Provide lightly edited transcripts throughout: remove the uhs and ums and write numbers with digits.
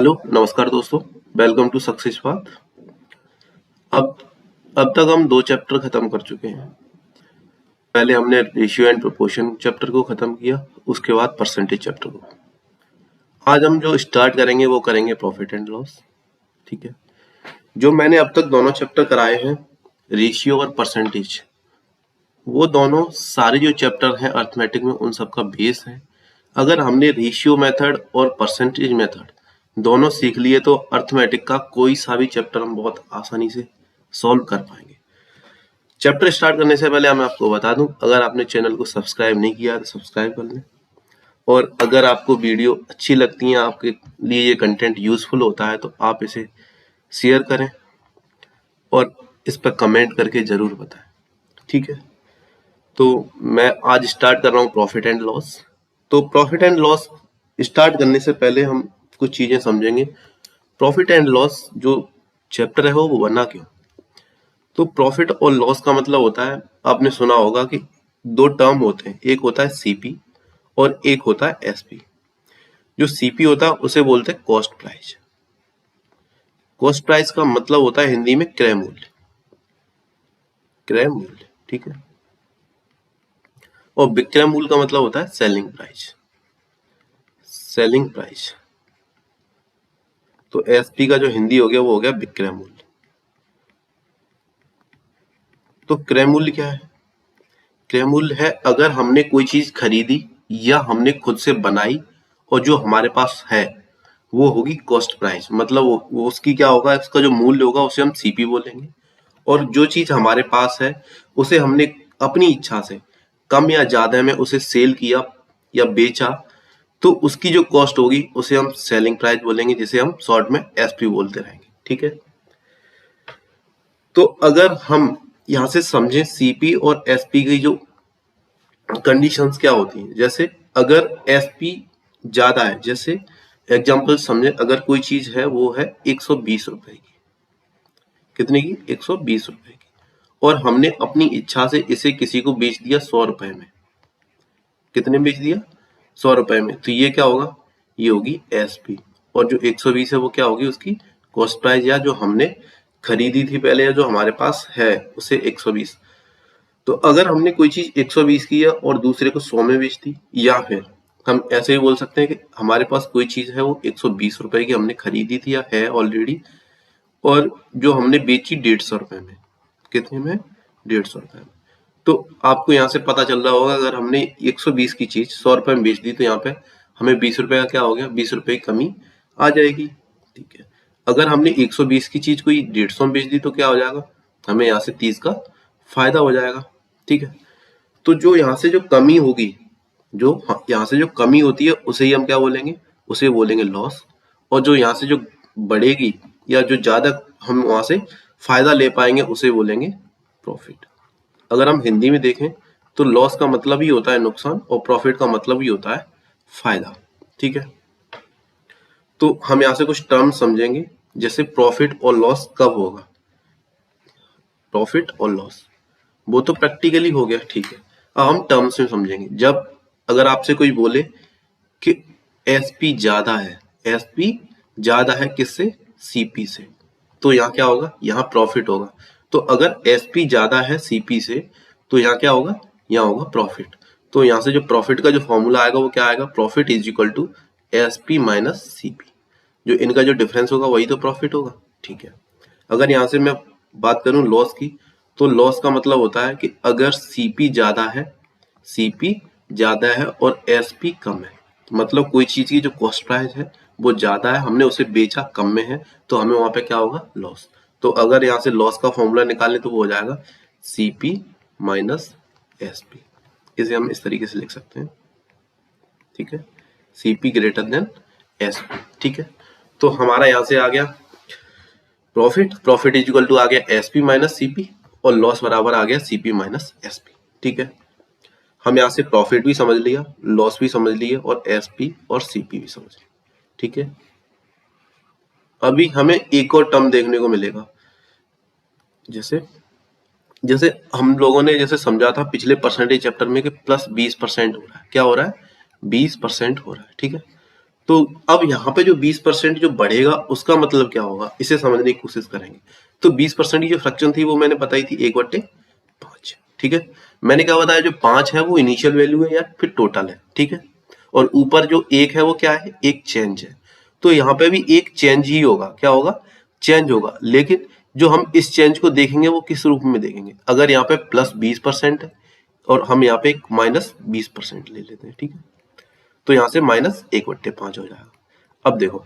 Hello नमस्कार दोस्तों। Welcome to success path. अब अब तक हम 2 चैप्टर खत्म कर चुके हैं। पहले हमने रेशियो एंड प्रोपोर्शन चैप्टर को खत्म किया, उसके बाद परसेंटेज चैप्टर को। आज हम जो स्टार्ट करेंगे वो करेंगे प्रॉफिट एंड लॉस। ठीक है, जो मैंने अब तक दोनों चैप्टर कराए हैं, रेशियो और परसेंटेज, वो दोनों सारे जो चैप्टर हैं अर्थमेटिक में उन सबका बेस है। अगर हमने रेशियो मेथड और परसेंटेज मेथड दोनों सीख लिए तो अर्थमेटिक का कोई सा भी चैप्टर हम बहुत आसानी से सॉल्व कर पाएंगे। चैप्टर स्टार्ट करने से पहले मैं आपको बता दूं, अगर आपने चैनल को सब्सक्राइब नहीं किया तो सब्सक्राइब कर लें, और अगर आपको वीडियो अच्छी लगती है, आपके लिए ये कंटेंट यूजफुल होता है, तो आप इसे शेयर करें और इस पर कमेंट करके जरूर बताएं। ठीक है, तो मैं आज स्टार्ट कर रहा हूँ प्रॉफिट एंड लॉस। तो प्रॉफिट एंड लॉस स्टार्ट करने से पहले हम कुछ चीजें समझेंगे। प्रॉफिट एंड लॉस जो चैप्टर है वो बना क्यों? तो प्रॉफिट और लॉस का मतलब होता है, आपने सुना होगा कि 2 टर्म होते हैं, एक होता है सीपी और एक होता है एसपी। जो सीपी होता है उसे बोलते हैं कॉस्ट प्राइस। कॉस्ट प्राइस का मतलब होता है हिंदी में क्रय मूल्य। क्रय मूल्य, ठीक है। और विक्रय मूल्य का मतलब होता है सेलिंग प्राइस। Selling price. तो एसपी का जो हिंदी हो गया वो हो गया विक्रय मूल्य। तो क्रय मूल्य क्या है? क्रय मूल्य है अगर हमने कोई चीज खरीदी या हमने खुद से बनाई और जो हमारे पास है वो होगी कॉस्ट प्राइस। मतलब वो उसकी क्या होगा, उसका जो मूल्य होगा उसे हम सीपी बोलेंगे। और जो चीज हमारे पास है उसे हमने अपनी इच्छा से कम या ज्यादा में उसे सेल किया या बेचा, तो उसकी जो कॉस्ट होगी उसे हम सेलिंग प्राइस बोलेंगे, जिसे हम शॉर्ट में एसपी बोलते रहेंगे। ठीक है, तो अगर हम यहां से समझें सीपी और एसपी की जो कंडीशंस क्या होती हैं। जैसे अगर एसपी ज्यादा है, जैसे एग्जांपल समझे, अगर कोई चीज है वो है 120 रुपए की। कितने की? 120 रुपए की। और हमने अपनी इच्छा से इसे किसी को बेच दिया 100 रुपए में। कितने बेच दिया? 100 रुपए में। तो ये क्या होगा? ये होगी एसपी। और जो 120 है वो क्या होगी? उसकी कॉस्ट प्राइस, या जो हमने खरीदी थी पहले या जो हमारे पास है उसे 120। तो अगर हमने कोई चीज 120 की है और दूसरे को 100 में बेच दी, या फिर हम ऐसे ही बोल सकते हैं कि हमारे पास कोई चीज है वो 120 रुपए की हमने खरीदी थी या है ऑलरेडी, और जो हमने बेची 150 रुपए में। कितने में? 150 रुपए में। तो आपको यहाँ से पता चल रहा होगा, अगर हमने 120 की चीज 100 रुपए में बेच दी तो यहाँ पे हमें 20 रुपए का क्या हो गया? 20 रुपए की कमी आ जाएगी। ठीक है, अगर हमने 120 की चीज को 150 में बेच दी तो क्या हो जाएगा? हमें यहाँ से 30 का फायदा हो जाएगा। ठीक है, तो जो यहाँ से जो कमी होगी, जो यहाँ से जो कमी होती है उसे ही हम क्या बोलेंगे? उसे बोलेंगे लॉस। और जो यहाँ से जो बढ़ेगी या जो ज्यादा हम वहां से फायदा ले पाएंगे उसे बोलेंगे प्रॉफिट। अगर हम हिंदी में देखें तो लॉस का मतलब ही होता है नुकसान और प्रॉफिट का मतलब ही होता है फायदा। ठीक है, तो हम यहाँ से कुछ टर्म समझेंगे, जैसे प्रॉफिट और लॉस कब होगा। प्रॉफिट और लॉस वो तो प्रैक्टिकली हो गया। ठीक है, अब हम टर्म्स में समझेंगे। जब अगर आपसे कोई बोले कि एसपी ज्यादा है, एसपी ज्यादा है किससे? सीपी से, तो यहाँ क्या होगा? यहाँ प्रॉफिट होगा। तो अगर एसपी ज्यादा है सीपी से तो यहाँ क्या होगा? यहाँ होगा प्रॉफिट। तो यहाँ से जो प्रॉफिट का जो फॉर्मूला आएगा वो क्या आएगा? Profit is equal to SP minus CP. जो इनका जो डिफरेंस होगा वही तो प्रॉफिट होगा। ठीक है, अगर यहाँ से मैं बात करूं लॉस की, तो लॉस का मतलब होता है कि अगर सीपी ज्यादा है, सीपी ज्यादा है और एसपी कम है, मतलब कोई चीज की जो कॉस्ट प्राइस है वो ज्यादा है, हमने उसे बेचा कम में है, तो हमें वहां पे क्या होगा? लॉस। तो अगर यहाँ से लॉस का फॉर्मूला निकालें तो वो हो जाएगा सीपी माइनस एसपी। इसे हम इस तरीके से लिख सकते हैं। ठीक है, सीपी ग्रेटर देन एसपी। ठीक है, तो हमारा यहाँ से आ गया profit. Profit is equal to आ गया एसपी माइनस सीपी, और लॉस बराबर आ गया सीपी माइनस एसपी। ठीक है, हम यहाँ से प्रॉफिट भी समझ लिया, लॉस भी समझ लिए और एसपी और सीपी भी समझ लिया। ठीक है, अभी हमें एक और टर्म देखने को मिलेगा। जैसे जैसे हम लोगों ने जैसे समझा था पिछले परसेंटेज चैप्टर में कि प्लस 20% हो रहा है। क्या हो रहा है? 20% हो रहा है। ठीक है, तो अब यहाँ पे जो 20% जो बढ़ेगा उसका मतलब क्या होगा, इसे समझने की कोशिश करेंगे। तो 20% की जो फ्रैक्शन थी वो मैंने बताई थी 1/5, ठीक है। मैंने क्या बताया, जो 5 है वो इनिशियल वैल्यू है या फिर टोटल है, ठीक है। और ऊपर जो 1 है वो क्या है, एक चेंज है। तो यहाँ पे भी एक चेंज ही होगा, क्या होगा, चेंज होगा। लेकिन जो हम इस चेंज को देखेंगे वो किस रूप में देखेंगे, अगर यहाँ पे +20% है और हम यहाँ पे एक -20% ले लेते हैं, ठीक है। तो यहाँ से -1/5 हो जाएगा। अब देखो,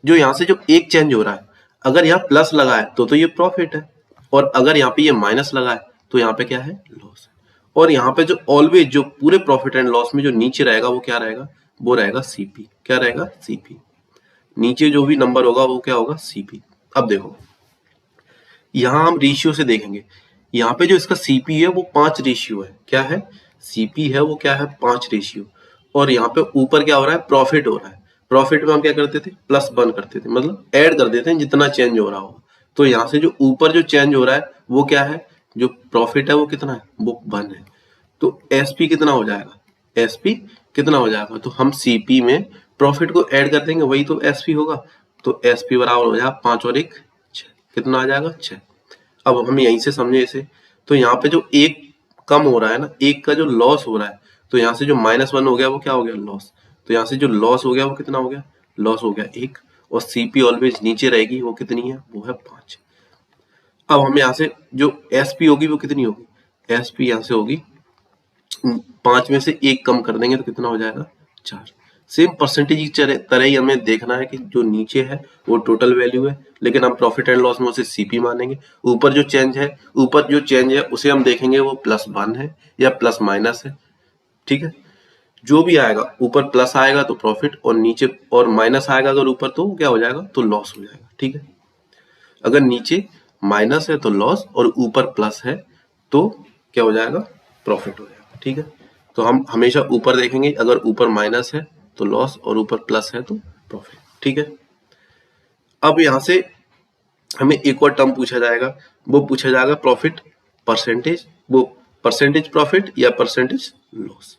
जो यहाँ से जो एक चेंज हो रहा है, अगर यहाँ प्लस लगा है तो ये प्रॉफिट है, और अगर यहाँ पे ये माइनस लगा है तो यहाँ पे क्या है, लॉस है। और यहाँ पे जो ऑलवेज जो पूरे प्रॉफिट एंड लॉस में जो नीचे रहेगा वो क्या रहेगा, वो रहेगा सीपी। क्या रहेगा, सीपी। नीचे जो भी नंबर होगा वो क्या होगा, सीपी। अब देखो, यहाँ हम रेशियो से देखेंगे। यहाँ पे जो इसका सीपी है वो 5 रेशियो है। क्या है, सीपी है वो क्या है, 5 रेशियो। और यहाँ पे ऊपर क्या हो रहा है, प्रॉफिट हो रहा है। प्रॉफिट में हम क्या करते थे, +1 करते थे, मतलब ऐड कर देते हैं जितना चेंज हो रहा हो। तो यहाँ से जो ऊपर जो चेंज हो रहा है वो क्या है, जो प्रॉफिट है वो कितना है, वो 1 है। तो एसपी कितना हो जाएगा, एसपी कितना हो जाएगा, तो हम सीपी में प्रॉफिट को ऐड कर देंगे, वही तो एसपी होगा। तो एसपी बराबर हो जाएगा 5 और 1 6, कितना आ जाएगा, 6। अब हम यहीं से समझे इसे, तो यहाँ पे जो एक कम हो रहा है ना, एक का जो लॉस हो रहा है, तो यहाँ से जो -1 हो गया वो क्या हो गया, लॉस। तो यहाँ से जो लॉस हो गया वो कितना हो गया, लॉस हो गया 1। और सीपी ऑलवेज नीचे रहेगी, वो कितनी है, वो है 5। अब हम यहाँ से जो एसपी होगी वो कितनी होगी, एसपी यहाँ से होगी 5 में से 1 कम कर देंगे तो कितना हो जाएगा, 4। सेम परसेंटेज की तरह ही हमें देखना है कि जो नीचे है वो टोटल वैल्यू है, लेकिन हम प्रॉफिट एंड लॉस में उसे सीपी मानेंगे। ऊपर जो चेंज है उसे हम देखेंगे वो +1 है या प्लस माइनस है, ठीक है। जो भी आएगा, ऊपर प्लस आएगा तो प्रॉफिट, और नीचे और माइनस आएगा अगर ऊपर तो क्या हो जाएगा, तो लॉस हो जाएगा, ठीक है। अगर नीचे माइनस है तो लॉस, और ऊपर प्लस है तो क्या हो जाएगा, प्रॉफिट हो जाएगा, ठीक है। तो हम हमेशा ऊपर देखेंगे, अगर ऊपर माइनस है तो लॉस और ऊपर प्लस है तो प्रॉफिट, ठीक है। अब यहाँ से हमें एक और टर्म पूछा जाएगा, वो पूछा जाएगा प्रॉफिट परसेंटेज, वो परसेंटेज प्रॉफिट या परसेंटेज लॉस।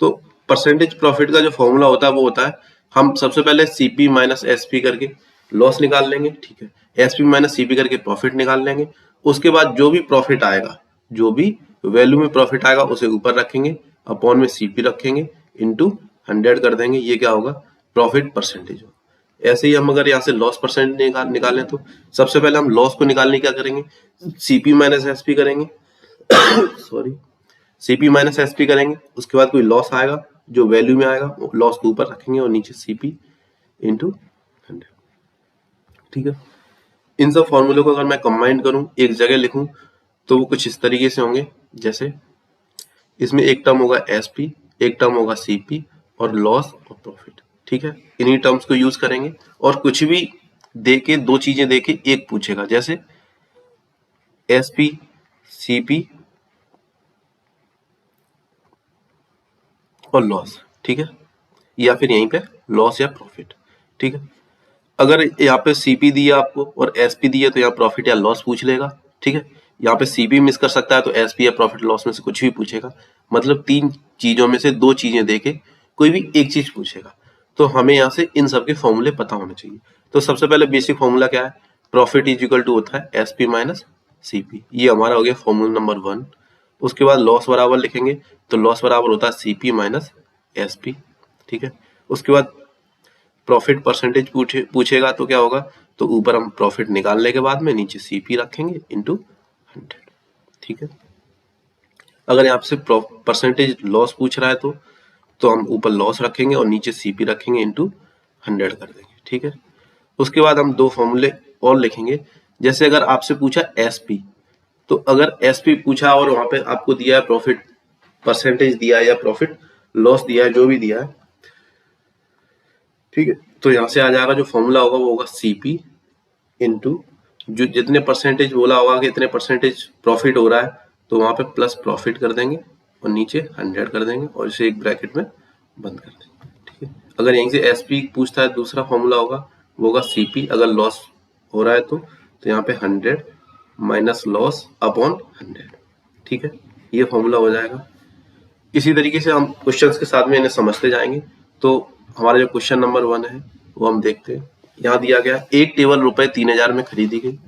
तो परसेंटेज प्रॉफिट का जो फॉर्मूला होता है वो होता है, हम सबसे पहले सीपी माइनस एसपी करके लॉस निकाल लेंगे, ठीक है। एसपी माइनस सीपी करके प्रॉफिट निकाल लेंगे। उसके बाद जो भी प्रॉफिट आएगा, जो भी वैल्यू में प्रॉफिट आएगा उसे ऊपर रखेंगे, अपॉन में सीपी रखेंगे, इंटू 100 कर देंगे, ये क्या होगा, प्रॉफिट परसेंटेज होगा। ऐसे ही हम अगर यहाँ से लॉस परसेंट निकालें तो सबसे पहले हम लॉस को निकालने क्या करेंगे, सीपी माइनस एसपी करेंगे सॉरी, सीपी माइनस एसपी करेंगे। उसके बाद कोई लॉस आएगा, जो वैल्यू में आएगा वो लॉस को ऊपर रखेंगे और नीचे सीपी इंटू 100, ठीक है। इन सब फॉर्मूलों को अगर मैं कंबाइन करूं, एक जगह लिखूं, तो वो कुछ इस तरीके से होंगे। जैसे इसमें एक टर्म होगा एसपी, एक टर्म होगा सीपी, और लॉस और प्रॉफिट, ठीक है। इन्हीं टर्म्स को यूज करेंगे, और कुछ भी देके, दो चीजें देके एक पूछेगा, जैसे एसपी सीपी और लॉस, ठीक है, या फिर यहीं पे लॉस या प्रॉफिट, ठीक है। अगर यहाँ पे सीपी दिया आपको और एसपी दिया तो यहाँ प्रॉफिट या लॉस पूछ लेगा, ठीक है। यहाँ पे सीपी मिस कर सकता है तो एसपी या प्रॉफिट लॉस में से कुछ भी पूछेगा। मतलब 3 चीजों में से 2 चीजें देके कोई भी एक चीज पूछेगा। तो हमें यहाँ से इन सब के फॉर्मूले पता होने चाहिए। तो सबसे पहले बेसिक फॉर्मूला क्या है, प्रॉफिट इज इक्वल टू होता है एसपी माइनस सीपी, ये हमारा हो गया फॉर्मूला नंबर 1। उसके बाद लॉस बराबर लिखेंगे, तो लॉस बराबर होता है सीपी माइनस एसपी, ठीक है। उसके बाद प्रॉफिट परसेंटेज पूछेगा तो क्या होगा, तो ऊपर हम प्रॉफिट निकालने के बाद में नीचे सीपी रखेंगे इंटू 100, ठीक है। अगर यहाँ से परसेंटेज लॉस पूछ रहा है तो हम ऊपर लॉस रखेंगे और नीचे सीपी रखेंगे इंटू 100 कर देंगे, ठीक है। उसके बाद हम 2 फॉर्मूले और लिखेंगे। जैसे अगर आपसे पूछा एसपी, तो अगर एसपी पूछा और वहां पे आपको दिया है प्रॉफिट परसेंटेज दिया है या प्रॉफिट लॉस दिया है, जो भी दिया है, ठीक है, तो यहाँ से आ जाएगा जो फॉर्मूला होगा वो होगा सीपी इंटू जो जितने परसेंटेज बोला होगा कि इतने परसेंटेज प्रॉफिट हो रहा है, तो वहां पे प्लस प्रॉफिट कर देंगे और नीचे 100 कर देंगे और इसे एक ब्रैकेट में बंद कर देंगे, ठीक है। अगर यहीं से एसपी पूछता है, दूसरा फॉर्मूला होगा वो होगा सीपी, अगर लॉस हो रहा है तो यहाँ पे 100 माइनस लॉस अपॉन 100, ठीक है, ये फॉर्मूला हो जाएगा। इसी तरीके से हम क्वेश्चंस के साथ में इन्हें समझते जाएंगे। तो हमारा जो क्वेश्चन नंबर 1 है वो हम देखते हैं। यहाँ दिया गया एक टेबल रुपए 3000 में खरीदी गई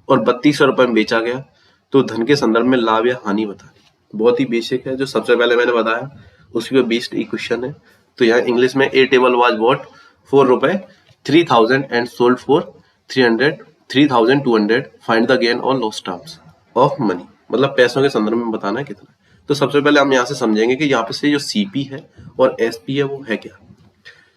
और 3200 रुपए में बेचा गया, तो धन के संदर्भ में लाभ या हानि बतानी। बहुत ही बेसिक है, जो सबसे पहले मैंने बताया उसी पे बेस्ड क्वेश्चन है। तो यहाँ इंग्लिश में ए टेबल वाज बॉट फॉर रुपए 3000 and sold for 3200, find the gain और लॉस टर्म्स ऑफ मनी, मतलब पैसों के संदर्भ में बताना है कितना। तो सबसे पहले हम यहाँ से समझेंगे कि यहाँ पे से जो सीपी है और एसपी है वो है क्या।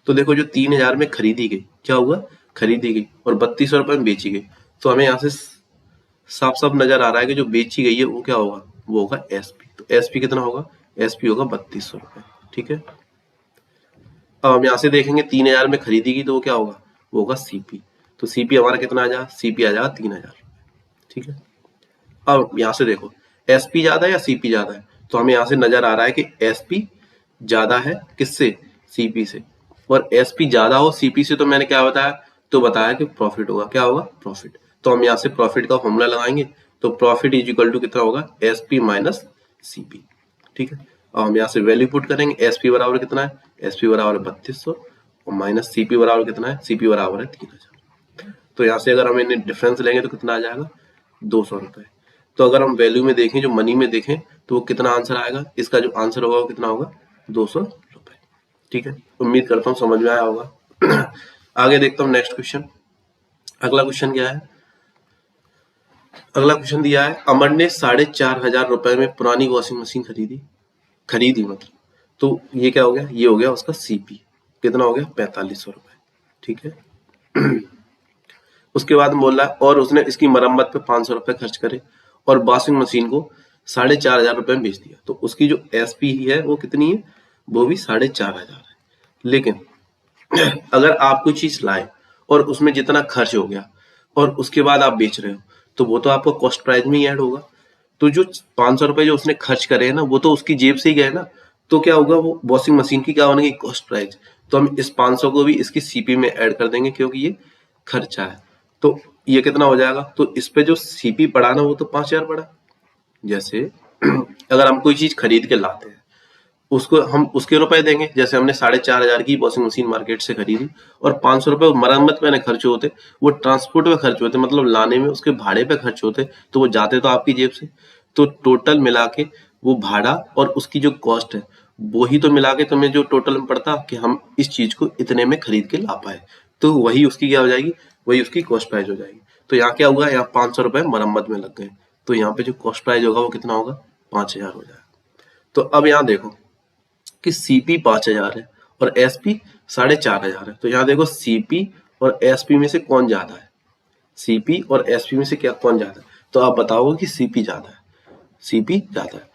तो देखो जो 3000 में खरीदी गई, क्या हुआ, खरीदी गई और 3200 रुपए में बेची गई, तो हमें यहाँ से साफ साफ नजर आ रहा है कि जो बेची गई है वो क्या होगा, वो होगा एसपी। तो एसपी कितना होगा, एसपी होगा 3200 रुपए। ठीक है, अब हम यहाँ से देखेंगे 3000 में खरीदी गई तो वो क्या होगा, वो होगा सीपी। तो सीपी हमारा कितना आ जाएगा, सीपी आ जाएगा 3000। ठीक है, अब यहाँ से देखो एसपी ज्यादा है या सीपी ज्यादा है, तो हमें यहाँ से नजर आ रहा है कि एसपी ज्यादा है किससे, सीपी से। और एसपी ज्यादा हो सीपी से तो मैंने क्या बताया, तो बताया कि प्रॉफिट होगा, क्या होगा, प्रॉफिट। तो हम यहाँ से प्रॉफिट का फॉर्मूला लगाएंगे, तो प्रॉफिट इज इक्वल टू कितना होगा, एसपी माइनस सीपी। ठीक है, अब हम यहाँ से वैल्यू पुट करेंगे, एसपी बराबर कितना है, एसपी बराबर है 3200 और माइनस सीपी बराबर कितना है, सीपी बराबर है 3000। तो यहाँ से अगर हम इन्हें डिफरेंस लेंगे तो कितना आ जाएगा, 200 रुपए। तो अगर हम वैल्यू में देखें, जो मनी में देखें, तो वो कितना आंसर आएगा, इसका जो आंसर होगा वो कितना होगा, 200 रुपए। ठीक है, उम्मीद करता हूँ समझ में आया होगा। आगे देखता हूँ नेक्स्ट क्वेश्चन। अगला क्वेश्चन क्या है, अगला क्वेश्चन दिया है अमर ने 4500 रुपए में पुरानी वॉशिंग मशीन खरीदी मतलब, तो ये क्या हो गया, ये हो गया उसका सीपी, कितना हो गया, 4500 रुपए। ठीक है, उसके बाद बोल रहा है और उसने इसकी मरम्मत पे 500 रुपए खर्च करे और वॉशिंग मशीन को 4500 रुपए में बेच दिया, तो उसकी जो एसपी है वो कितनी है, वो भी 4500 है। लेकिन अगर आप कोई चीज लाए और उसमें जितना खर्च हो गया और उसके बाद आप बेच रहे हो, तो वो तो आपको कॉस्ट प्राइस में ही ऐड होगा। तो जो 500 रुपए जो उसने खर्च करे हैं ना, वो तो उसकी जेब से ही गए ना, तो क्या होगा, वो वॉशिंग मशीन की क्या बनेगी, कॉस्ट प्राइस। तो हम इस 500 को भी इसकी सीपी में ऐड कर देंगे क्योंकि ये खर्चा है। तो ये कितना हो जाएगा, तो इस पे जो सीपी पड़ा ना वो तो 5000 पड़ा। जैसे अगर हम कोई चीज खरीद के लाते हैं, उसको हम उसके रुपए देंगे, जैसे हमने 4500 की वॉशिंग मशीन मार्केट से खरीदी और 500 रुपए मरम्मत में खर्च होते, वो ट्रांसपोर्ट में खर्च होते, मतलब लाने में उसके भाड़े पे खर्च होते, तो वो जाते तो आपकी जेब से। तो टोटल मिला के वो भाड़ा और उसकी जो कॉस्ट है, वो ही तो मिला के तुम्हें जो टोटल में पड़ता कि हम इस चीज को इतने में खरीद के ला पाए, तो वही उसकी क्या हो जाएगी, वही उसकी कॉस्ट प्राइस हो जाएगी। तो यहाँ क्या हुआ, यहाँ 500 रुपए मरम्मत में लग गए, तो यहाँ पे जो कॉस्ट प्राइस होगा वो कितना होगा, 5000 हो जाएगा। तो अब यहाँ देखो कि सीपी 5000 है और एसपी 4500 है, तो यहाँ देखो सीपी और एसपी में से कौन ज्यादा है, सीपी और एसपी में से क्या कौन ज्यादा है, तो आप बताओगे कि सीपी ज्यादा है, सीपी ज्यादा है।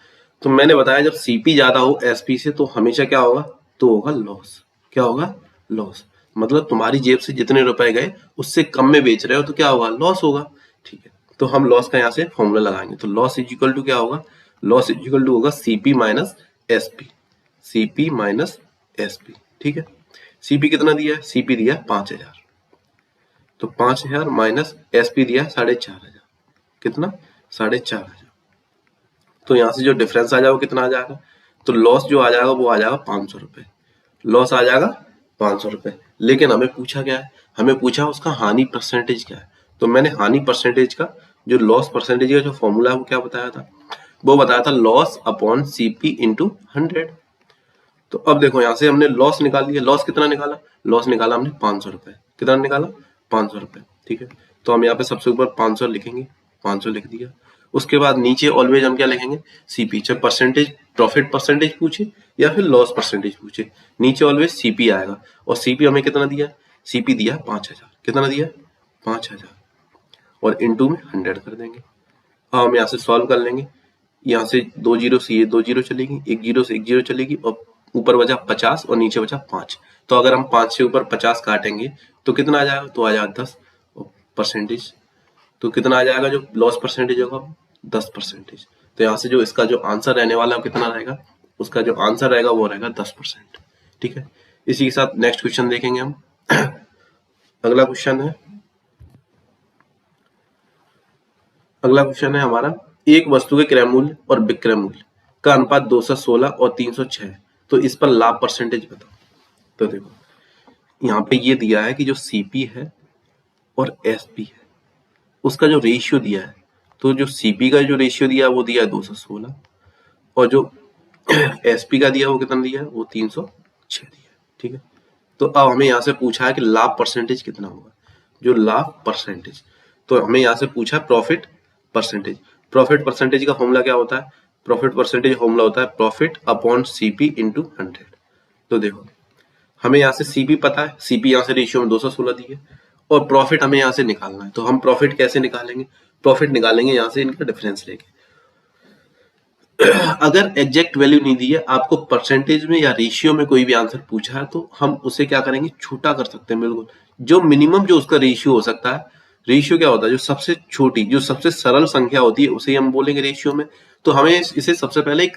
तो मैंने बताया जब सीपी ज्यादा हो एसपी से तो हमेशा क्या होगा, तो होगा लॉस, क्या होगा, लॉस। मतलब तुम्हारी जेब से जितने रुपए गए उससे कम में बेच रहे हो तो क्या होगा, लॉस होगा। ठीक है, तो हम लॉस का यहाँ से फॉर्मूला लगाएंगे, तो लॉस इज इक्वल टू क्या होगा, लॉस इज इक्वल टू होगा CP minus SP, CP minus SP. ठीक है, सीपी कितना दिया है, सीपी दिया 5000, तो 5000 माइनस एसपी दिया 4500, कितना, 4500। तो यहाँ से जो डिफरेंस आ जाएगा वो कितना आ जाएगा, तो लॉस जो आ जाएगा वो आ जाएगा 500 रुपए, लॉस आ जाएगा 500 रुपए। लेकिन हमें पूछा क्या है, हमें पूछा उसका हानि परसेंटेज क्या है। तो मैंने हानि परसेंटेज का जो लॉस परसेंटेज का जो फॉर्मूला है वो क्या बताया था, वो बताया था लॉस अपॉन सीपी इंटू 100। तो अब देखो यहाँ से हमने लॉस निकाल लिया, लॉस कितना निकाला, लॉस निकाला हमने 500 रुपए, कितना निकाला, 500 रुपए। ठीक है, तो हम यहाँ पे सबसे ऊपर 500 लिखेंगे, 500 लिख दिया। उसके बाद नीचे ऑलवेज हम क्या लिखेंगे, सीपी, चाहे परसेंटेज प्रॉफिट परसेंटेज पूछे या फिर लॉस परसेंटेज पूछे, नीचे ऑलवेज सीपी आएगा। और सीपी हमें कितना दिया, सीपी दिया 5000, कितना दिया, 5000 और इंटू में 100 कर देंगे। अब हम यहाँ से सॉल्व कर लेंगे, यहाँ से 2 जीरो से ये 2 जीरो चलेगी, 1 जीरो से 1 जीरो चलेगी और ऊपर बचा 50 और नीचे बचा 5। तो अगर हम 5 से ऊपर 50 काटेंगे तो कितना आ जाएगा, तो आ जाएगा 10 परसेंटेज। तो कितना आ जाएगा, जो लॉस परसेंटेज होगा 10%। तो यहाँ से जो इसका जो आंसर रहने वाला है कितना रहेगा, उसका जो आंसर रहेगा वो रहेगा 10%। ठीक है, इसी के साथ नेक्स्ट क्वेश्चन देखेंगे हम। अगला क्वेश्चन है हमारा, एक वस्तु के क्रय मूल्य और विक्रय मूल्य का अनुपात 216 और 306 है, तो इस पर लाभ परसेंटेज बताओ। तो देखो यहाँ पे ये दिया है कि जो सीपी है और एसपी है उसका जो रेशियो दिया है, तो जो सीपी का जो रेशियो दिया है वो दिया है 216 और जो एसपी का दिया है वो कितना दिया है, वो 306 दिया है। ठीक है, तो अब हमें यहाँ से पूछा है कि लाभ परसेंटेज कितना होगा। जो लाभ परसेंटेज, तो हमें यहाँ से पूछा प्रॉफिट परसेंटेज। प्रॉफिट परसेंटेज का फॉर्मूला क्या होता है? प्रॉफिट परसेंटेज फॉर्मूला होता है प्रॉफिट अपॉन सीपी इंटू 100। तो देखो हमें यहाँ से सीपी पता है, सीपी यहाँ से रेशियो में 216 दी है और प्रॉफिट हमें यहाँ से निकालना है। तो हम प्रॉफिट कैसे निकालेंगे? प्रॉफिट निकालेंगे यहाँ से इनका डिफरेंस लेके। अगर एग्जैक्ट वैल्यू नहीं दी है, आपको परसेंटेज में या रेशियो में कोई भी आंसर पूछा है, तो हम उसे क्या करेंगे, छोटा कर सकते हैं। बिल्कुल जो मिनिमम जो उसका रेशियो हो सकता है, रेशियो क्या होता है, जो सबसे छोटी जो सबसे सरल संख्या होती है उसे हम बोलेंगे रेशियो में। तो हमें इसे सबसे पहले एक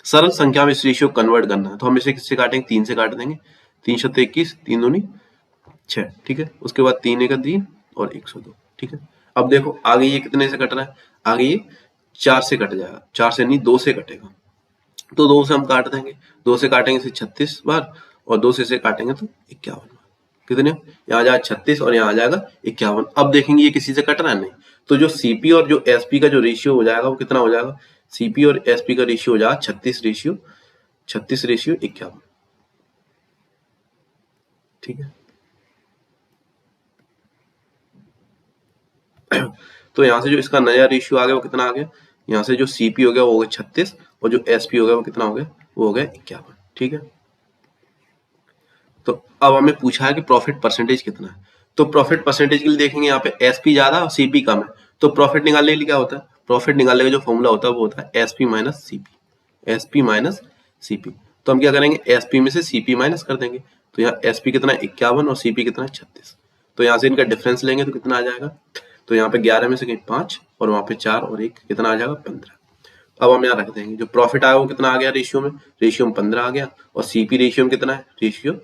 सरल संख्या में इस रेशियो कन्वर्ट करना है। तो हम इसे किससे काटेंगे, 3 से काट देंगे। 3 7 21, 3 दूनी 6। ठीक है, उसके बाद 3 1 3 और 102। ठीक है, अब देखो आगे ये कितने से कट रहा है, आगे ये 4 से कट जाएगा, 4 से नहीं 2 से कटेगा। तो 2 से हम काट देंगे, 2 से काटेंगे इसे 36 बार और 2 से काटेंगे तो 51 बार। कितने, यहाँ आ जाएगा 36 और यहाँ आ जाएगा 51। अब देखेंगे ये किसी से कट रहा है, नहीं। तो जो सीपी और जो एसपी का जो रेशियो हो जाएगा वो कितना हो जाएगा, सीपी और एसपी का रेशियो हो जाएगा 36 रेशियो 51। ठीक है, तो यहाँ से जो इसका नया रेशियो आ गया वो कितना आ गया, यहाँ से जो सीपी हो गया वो हो गया 36 और जो एसपी हो गया वो कितना हो गया, वो हो गया 51। ठीक है, तो अब हमें पूछा है कि प्रॉफिट परसेंटेज कितना है। तो प्रॉफिट परसेंटेज के लिए देखेंगे यहाँ पे एसपी ज्यादा और सीपी कम है। तो प्रॉफिट निकालने के लिए क्या होता है, प्रॉफिट निकालने का जो फॉर्मूला होता है वो होता है SP minus CP, SP minus CP. तो हम क्या करेंगे, एसपी में से सीपी माइनस कर देंगे। तो यहाँ एसपी कितना है 51 और सीपी कितना है 36। तो यहाँ से इनका डिफरेंस लेंगे तो कितना आ जाएगा, तो यहाँ पे 11 में से कहीं 5 और वहां पे 4 और 1 कितना आ जाएगा 15। अब हम यहाँ रख देंगे, जो प्रॉफिट आया वो कितना आ गया रेशियो में 15 आ गया और सीपी रेशियो में कितना है, रेशियो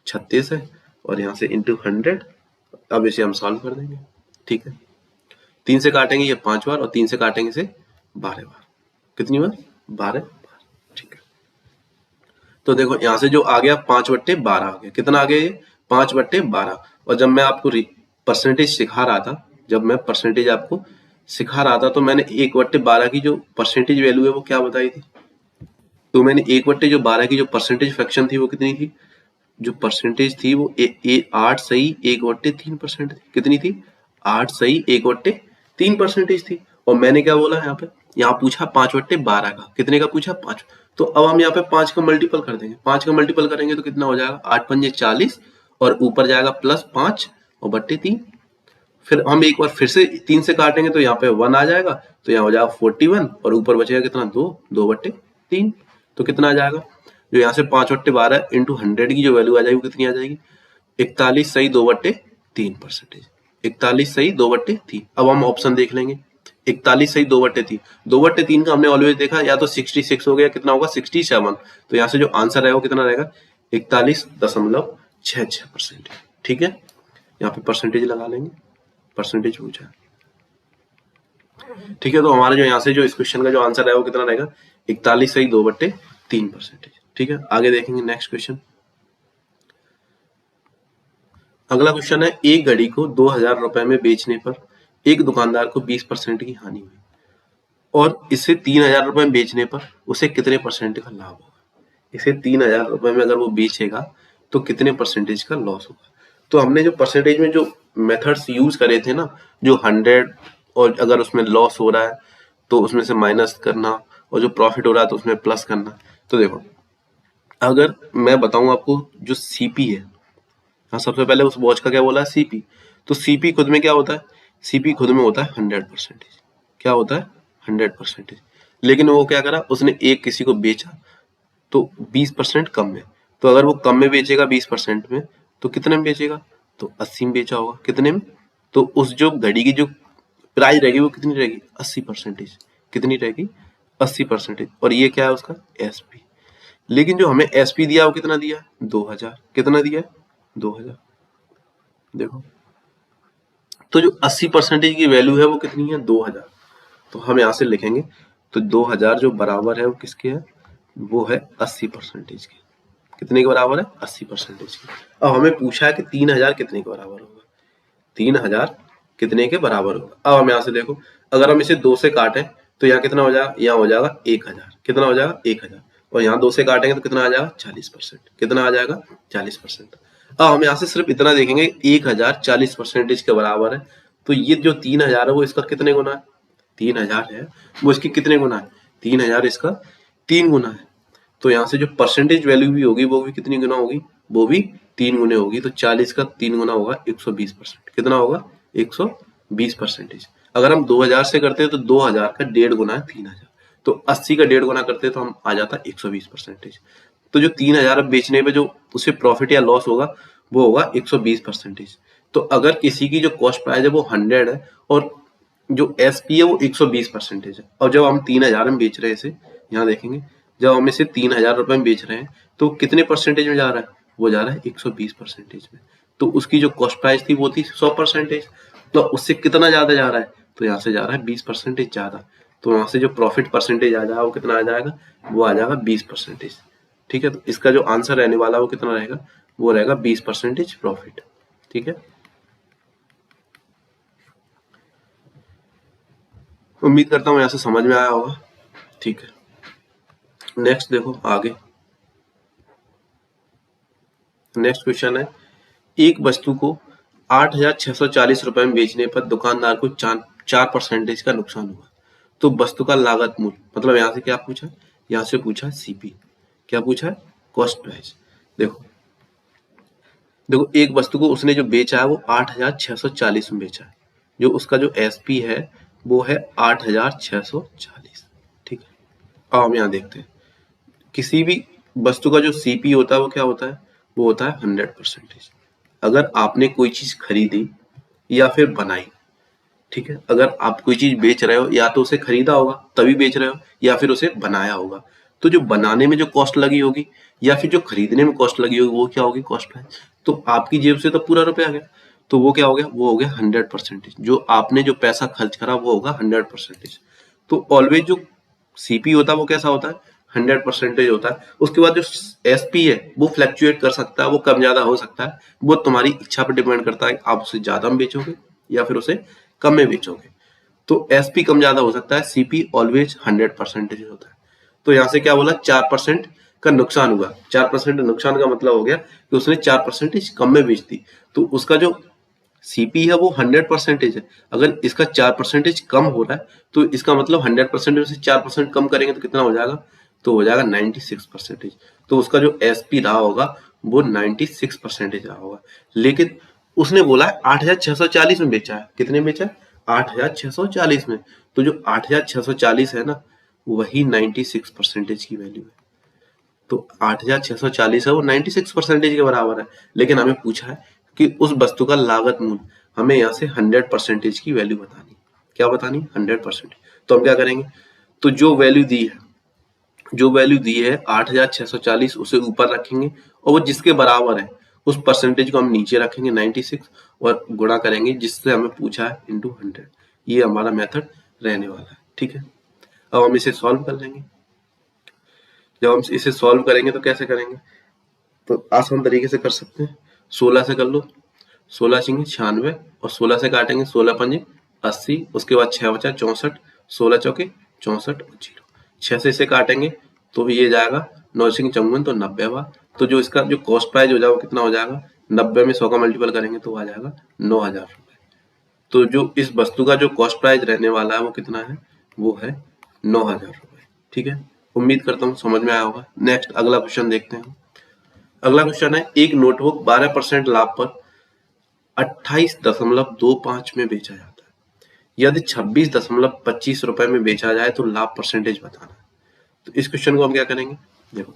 36 है और यहाँ से इंटू 100। अब इसे हम सॉल्व कर देंगे। ठीक है, 3 से काटेंगे ये 5 बार और 3 से काटेंगे इसे 12 बार। कितनी बार, 12 बार। ठीक है, तो देखो यहाँ से जो आ गया 5/12 आ गया। कितना आ गया ये, 5/12। और जब मैं आपको परसेंटेज सिखा रहा था, जब मैं परसेंटेज आपको सिखा रहा था तो मैंने 1/12 की जो परसेंटेज वैल्यू है वो क्या बताई थी, तो मैंने 1/12 की जो परसेंटेज फ्रैक्शन थी वो कितनी थी, जो परसेंटेज थी वो 8 सही 1/3% थी। कितनी थी, 8 सही 1/3% थी। और मैंने क्या बोला यहाँ पे, यहाँ पूछा 5/12 का, कितने का पूछा 5। तो अब हम यहाँ पे 5 का मल्टीपल कर देंगे, 5 का मल्टीपल करेंगे तो कितना हो जाएगा, 8 पंजे 40 और ऊपर जाएगा +5 और बट्टे 3। फिर हम एक बार फिर से 3 से काटेंगे तो यहाँ पे 1 आ जाएगा, तो यहाँ हो जाएगा 41 और ऊपर बचेगा कितना 2/3। तो कितना आ जाएगा, जो यहाँ से 5/12 इंटू 100 की जो वैल्यू आ जाएगी वो कितनी आ जाएगी, 41 सही 2/3%। 41 सही 2/3। अब हम ऑप्शन देख लेंगे, 41 सही 2/3। 2/3 का हमने ऑलवेज देखा या तो 66 हो गया, कितना होगा 67। तो यहाँ से जो आंसर रहेगा वो कितना रहेगा 41.66%। ठीक है, यहाँ पे परसेंटेज लगा लेंगे, परसेंटेज पूछा। ठीक है, तो हमारा जो यहाँ से जो इस क्वेश्चन का जो आंसर है वो कितना रहेगा 41 सही 2/3%। ठीक है, आगे देखेंगे नेक्स्ट क्वेश्चन। अगला क्वेश्चन है, एक घड़ी को 2000 रुपए में बेचने पर एक दुकानदार को 20% की हानि हुई और इसे 3000 रुपए में बेचने पर उसे कितने परसेंट का लाभ होगा। इसे 3000 रुपए में अगर वो बेचेगा तो कितने परसेंटेज का लॉस होगा। तो हमने जो परसेंटेज में जो मेथड्स यूज करे थे ना, जो 100 और अगर उसमें लॉस हो रहा है तो उसमें से माइनस करना और जो प्रॉफिट हो रहा है तो उसमें प्लस करना। तो देखो अगर मैं बताऊं आपको, जो सीपी है, हाँ सबसे पहले उस वॉच का क्या बोला है सीपी। तो सीपी खुद में क्या होता है, सीपी खुद में होता है 100%। क्या होता है 100%। लेकिन वो क्या करा, उसने एक किसी को बेचा तो 20% कम में। तो अगर वो कम में बेचेगा 20% में तो कितने में बेचेगा, तो 80 में बेचा होगा। कितने में, तो उस जो घड़ी की जो प्राइस रहेगी वो कितनी रहेगी 80%। कितनी रहेगी 80%। और ये क्या है उसका एसपी। लेकिन जो हमें एसपी दिया वो कितना दिया 2000। कितना दिया 2000। देखो तो जो 80% की वैल्यू है वो कितनी है 2000। तो हम यहां से लिखेंगे तो 2000 जो बराबर है वो किसके है, वो है 80% के। कितने के बराबर है? 80% की। अब हमें पूछा है कि 3000 कितने के बराबर होगा? 3000 कितने के बराबर होगा? अब हम यहाँ से देखो, अगर हम इसे 2 से काटें तो यहाँ कितना हो जाएगा? यहाँ हो जाएगा 1000। कितना हो जाएगा? 1000। और यहाँ 2 से काटेंगे तो कितना आ जाएगा? 40%। कितना आ जाएगा? 40%। अब हम यहाँ से सिर्फ इतना देखेंगे, 1000 40% के बराबर है, तो ये जो 3000 है वो इसका कितने गुना है? 3000 है वो इसकी कितने गुना है? 3000 इसका 3 गुना है। तो यहाँ से जो परसेंटेज वैल्यू भी होगी वो भी कितनी गुना होगी? वो भी 3 गुने होगी। तो 40 का 3 गुना होगा 120%। कितना होगा? 120%। अगर हम 2000 से करते हैं तो 2000 का 1.5 गुना है 3000। तो 80 का 1.5 गुना करते तो हम आ जाता 120%। तो जो 3000 बेचने पे जो उसे प्रॉफिट या लॉस होगा वो होगा 120%। तो अगर किसी की जो कॉस्ट प्राइस है वो 100 है और जो एसपी है वो 120% है, और जब हम 3000 में बेच रहे हैं इसे, यहाँ देखेंगे जब हम इसे 3000 रुपए में बेच रहे हैं तो कितने परसेंटेज में जा रहा है? वो जा रहा है 120% में। तो उसकी जो कॉस्ट प्राइस थी वो थी 100%, तो उससे कितना ज्यादा जा रहा है? तो यहाँ से जा रहा है 20% ज्यादा। तो यहाँ से जो प्रॉफिट परसेंटेज आ जाएगा वो कितना आ जाएगा? वो आ जाएगा 20%। ठीक है, तो इसका जो आंसर रहने वाला है वो कितना रहेगा? वो रहेगा 20% प्रॉफिट। ठीक है, उम्मीद करता हूँ यहाँ से समझ में आया होगा। ठीक है, नेक्स्ट देखो आगे। नेक्स्ट क्वेश्चन है, एक वस्तु को 8640 रुपए में बेचने पर दुकानदार को 4% का नुकसान हुआ, तो वस्तु का लागत मूल्य, मतलब यहाँ से क्या पूछा? यहाँ से पूछा सीपी। क्या पूछा है? Cost price. देखो देखो, एक वस्तु को उसने जो बेचा है वो 8640 में बेचा है, जो उसका जो एसपी है वो है 8640। ठीक है, अब हम यहाँ देखते हैं, किसी भी वस्तु का जो सीपी होता है वो क्या होता है? वो होता है 100%। अगर आपने कोई चीज खरीदी या फिर बनाई, ठीक है, अगर आप कोई चीज बेच रहे हो या तो उसे खरीदा होगा तभी बेच रहे हो या फिर उसे बनाया होगा, तो जो बनाने में जो कॉस्ट लगी होगी या फिर जो खरीदने में कॉस्ट लगी होगी वो क्या होगी? Cost price. तो आपकी जेब से तो पूरा रुपया आ गया, तो वो क्या हो गया? वो हो गया 100%। जो आपने जो पैसा खर्च करा वो होगा 100%। तो ऑलवेज जो सीपी होता है वो कैसा होता है? 100% होता है। उसके बाद जो एसपी है वो फ्लक्चुएट कर सकता है, वो कम ज्यादा हो सकता है, वो तुम्हारी इच्छा पर डिपेंड करता है, आप उसे ज्यादा में बेचोगे या फिर उसे कम में बेचोगे। तो एसपी कम ज्यादा हो सकता है, सीपी ऑलवेज 100% होता है। तो यहाँ से क्या बोला? 4% का नुकसान हुआ। 4% नुकसान का मतलब हो गया कि उसने 4% कम में बेच दी, तो उसका जो सीपी है वो 100% है। अगर इसका 4% कम हो रहा है तो इसका मतलब 100% में से 4% कम करेंगे तो कितना हो जाएगा? तो हो जाएगा 96%। तो उसका जो एसपी रहा होगा वो 96% रहा होगा। लेकिन उसने बोला है 8640 में बेचा है। कितने में बेचा है? 8640 में। तो जो 8640 है ना, वही 96% की वैल्यू है। तो 8640 है वो 96% के बराबर है। लेकिन हमें पूछा है कि उस वस्तु का लागत मूल्य, हमें यहाँ से 100% की वैल्यू बतानी। क्या बतानी? 100%। तो हम क्या करेंगे? तो जो वैल्यू दी है 8640 उसे ऊपर रखेंगे और वो जिसके बराबर है उस परसेंटेज को हम नीचे रखेंगे 96 और गुणा करेंगे जिससे हमें पूछा है इंटू 100। ये हमारा मेथड रहने वाला है। ठीक है, अब हम इसे सॉल्व कर लेंगे। जब हम इसे सॉल्व करेंगे तो कैसे करेंगे? तो आसान तरीके से कर सकते हैं। 16 से कर लो, 16 छिंगे 96 और 16 से काटेंगे, 16 पंजे 80, उसके बाद 6 बचा 64, 16 चौके 64 और 0। 6 से इसे काटेंगे तो ये जाएगा 9 छिंगे 54 तो 90 हुआ। तो जो इसका जो कॉस्ट प्राइस हो जाएगा कितना हो जाएगा? 90 में 100 का मल्टीपल करेंगे तो आ जाएगा 9000 रुपए। तो जो इस वस्तु का जो कॉस्ट प्राइस रहने वाला है वो कितना है? वो है 9000 रुपए। ठीक है, उम्मीद करता हूँ समझ में आया होगा। नेक्स्ट अगला क्वेश्चन देखते हैं। अगला क्वेश्चन है, एक नोटबुक 12% लाभ पर 28.25 में बेचा जाता है, यदि 26.25 रुपए में बेचा जाए तो लाभ परसेंटेज बताना। तो इस क्वेश्चन को हम क्या करेंगे? देखो,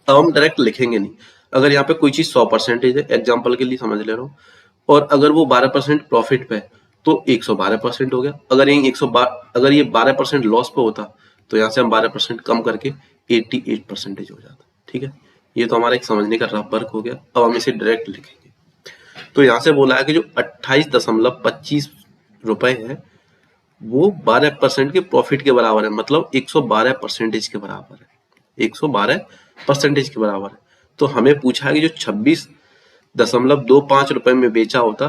अब हम डायरेक्ट लिखेंगे नहीं। अगर यहाँ पे कोई चीज 100% है, एग्जाम्पल के लिए समझ ले रहा हूँ, और अगर वो 12% प्रॉफिट पे है तो 112% हो गया। अगर ये 12% लॉस पे होता तो यहाँ से हम 12% कम करके 88% हो जाता। ठीक है, ये तो हमारा एक समझने का रफ वर्क हो गया। अब हम इसे डायरेक्ट लिखेंगे। तो यहाँ से बोला है कि जो 28.25 रुपए है वो 12% के प्रॉफिट के बराबर है, मतलब 112% के बराबर है। 112% के बराबर है। तो हमें पूछा है कि जो 26.25 रुपए में बेचा होता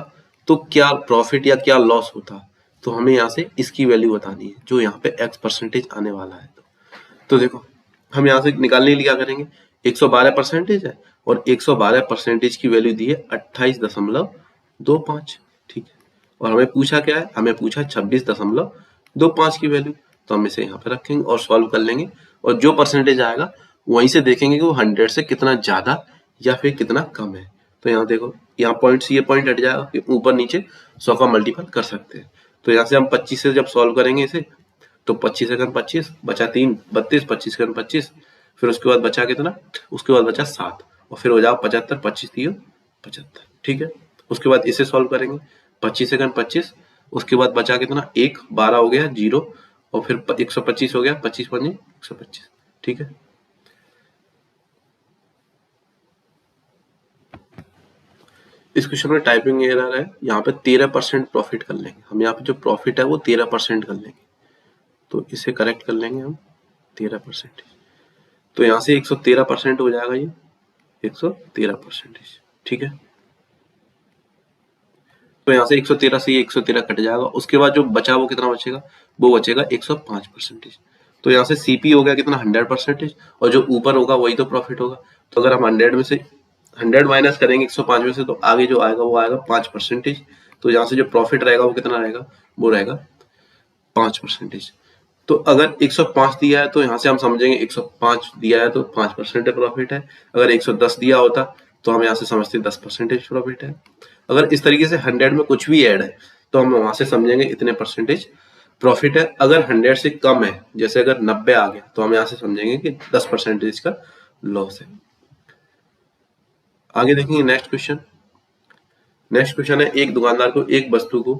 तो क्या प्रॉफिट या क्या लॉस होता। तो हमें यहाँ से इसकी वैल्यू बतानी है जो यहाँ पे x परसेंटेज आने वाला है। तो देखो हम यहाँ से निकालने के लिए क्या करेंगे, 112% है और 112% की वैल्यू दी है 28.25, ठीक है। और हमें पूछा क्या है, हमें पूछा 26.25 की वैल्यू। तो हम इसे यहाँ पे रखेंगे और सॉल्व कर लेंगे और जो परसेंटेज आएगा वहीं से देखेंगे कि वो 100 से कितना ज्यादा या फिर कितना कम है। तो यहाँ देखो यहाँ पॉइंट से ये पॉइंट हट जाएगा कि ऊपर नीचे 100 का मल्टीपल कर सकते हैं। तो यहाँ से हम 25 से जब सॉल्व करेंगे इसे तो 25 सेकंड 25 बचा 3 32, 25 सेकंड 25, फिर उसके बाद बचा कितना, उसके बाद बचा 7 और फिर हो जाओ 75, 25 3 75, ठीक है। उसके बाद इसे सॉल्व करेंगे 25 सेकंड 25, उसके बाद बचा कितना 1 12 हो गया 0 और फिर 125 हो गया 25 5 125, ठीक है। इस क्वेश्चन में टाइपिंग एरर है, यहाँ पे 13% प्रॉफिट कर लेंगे हम, यहाँ पे जो प्रॉफिट है वो 13% कर लेंगे। तो इसे करेक्ट कर लेंगे हम 13%। तो यहाँ से 113% हो जाएगा ये 113%, ठीक है। तो यहाँ से 113 से ये 113 कट जाएगा, उसके बाद जो बचा वो कितना बचेगा, वो बचेगा 105%। तो यहाँ से सीपी हो गया कितना 100% और जो ऊपर होगा वही तो प्रॉफिट होगा। तो अगर हम 100 में से 100 माइनस करेंगे 105 में से तो आगे जो आएगा वो आएगा 5%। तो यहाँ से जो प्रॉफिट रहेगा वो कितना रहेगा, वो रहेगा 5%। तो अगर 105 दिया है तो यहाँ से हम समझेंगे 105 दिया है तो 5% प्रॉफिट है। अगर 110 दिया होता तो हम यहाँ से समझते 10% प्रॉफिट है। अगर इस तरीके से 100 में कुछ भी ऐड है तो हम वहां से समझेंगे इतने परसेंटेज प्रॉफिट है। अगर 100 से कम है, जैसे अगर 90 आ गया तो हम यहाँ से समझेंगे कि 10% का लॉस है। आगे देखेंगे नेक्स्ट क्वेश्चन। नेक्स्ट क्वेश्चन है, एक दुकानदार को एक वस्तु को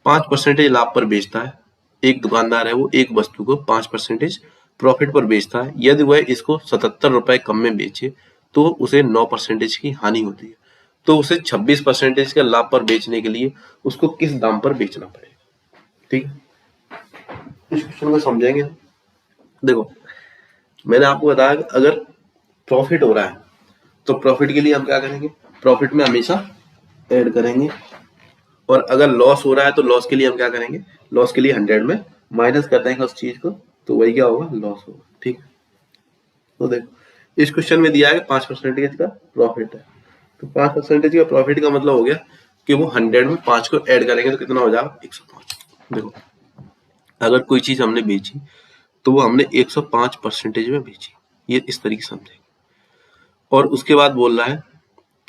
5% लाभ पर बेचता है। एक दुकानदार है वो एक वस्तु को 5% प्रॉफिट पर बेचता है। यदि वह इसको 77 रुपए कम में बेचे तो उसे 9% की हानि होती है। तो उसे 26% के लाभ पर बेचने के लिए उसको किस दाम पर बेचना पड़ेगा, ठीक है। इस क्वेश्चन को समझेंगे। देखो मैंने आपको बताया कि अगर प्रॉफिट हो रहा है तो प्रॉफिट के लिए हम क्या करेंगे, प्रॉफिट में हमेशा ऐड करेंगे। और अगर लॉस हो रहा है तो लॉस के लिए हम क्या करेंगे, लॉस के लिए 100 में माइनस कर देंगे उस चीज को, तो वही क्या होगा, लॉस होगा, ठीक है। तो देखो इस क्वेश्चन में दिया है 5% का प्रॉफिट है। तो 5% का प्रॉफिट का मतलब हो गया कि वो 100 में 5 को ऐड करेंगे तो कितना हो जाएगा 105। देखो अगर कोई चीज हमने बेची तो वो हमने 105% में बेची, ये इस तरीके से समझेंगे। और उसके बाद बोल रहा है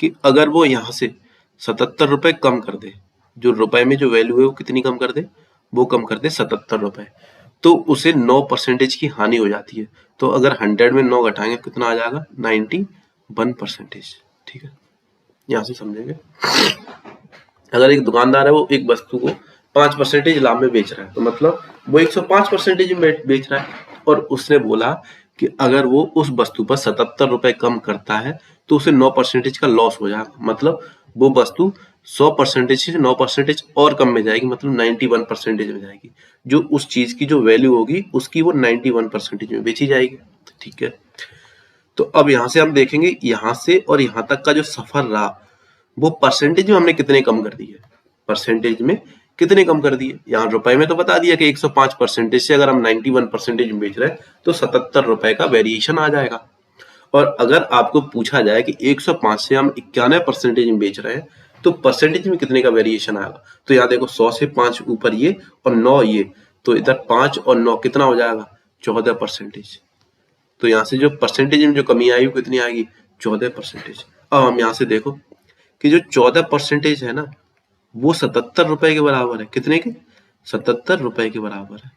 कि अगर वो यहाँ से 77 रुपए कम कर दे, जो रुपए में जो वैल्यू है वो कितनी कम कर दे, वो कम कर दे 77 रुपए, तो उसे 9% की हानि हो जाती है। तो अगर 100 में 9 घटाएंगे कितना आ जाएगा 91%, ठीक है। यहाँ से समझेंगे। अगर एक दुकानदार है वो एक वस्तु को 5% लाभ में बेच रहा है, तो मतलब वो 105% में बेच रहा है। और उसने बोला कि अगर वो उस वस्तु पर 77 रुपए कम करता है तो उसे 9% का लॉस हो जाएगा। मतलब वो वस्तु 100% से 9% और कम में जाएगी, मतलब 91% में जाएगी। जो उस चीज की जो वैल्यू होगी उसकी वो 91% में बेची जाएगी, ठीक है। तो अब यहाँ से हम देखेंगे यहाँ से और यहाँ तक का जो सफर रहा वो परसेंटेज में हमने कितने कम कर दिए, परसेंटेज में कितने कम कर दिए। यहाँ रुपए में तो बता दिया कि 105% से अगर हम 91% में बेच रहे हैं तो 77 रुपए का वेरिएशन आ जाएगा। और अगर आपको पूछा जाए कि 105 से हम 91% में बेच रहे हैं तो परसेंटेज में कितने का वेरिएशन आएगा, तो यहाँ देखो 100 से 5 ऊपर ये और 9 ये, तो इधर 5 और 9 कितना हो जाएगा 14%। तो यहाँ से जो परसेंटेज में जो कमी आई वो कितनी आएगी 14%। अब हम यहाँ से देखो कि जो 14% है ना वो 77 रुपए के बराबर है, कितने के 77 रुपए के बराबर है,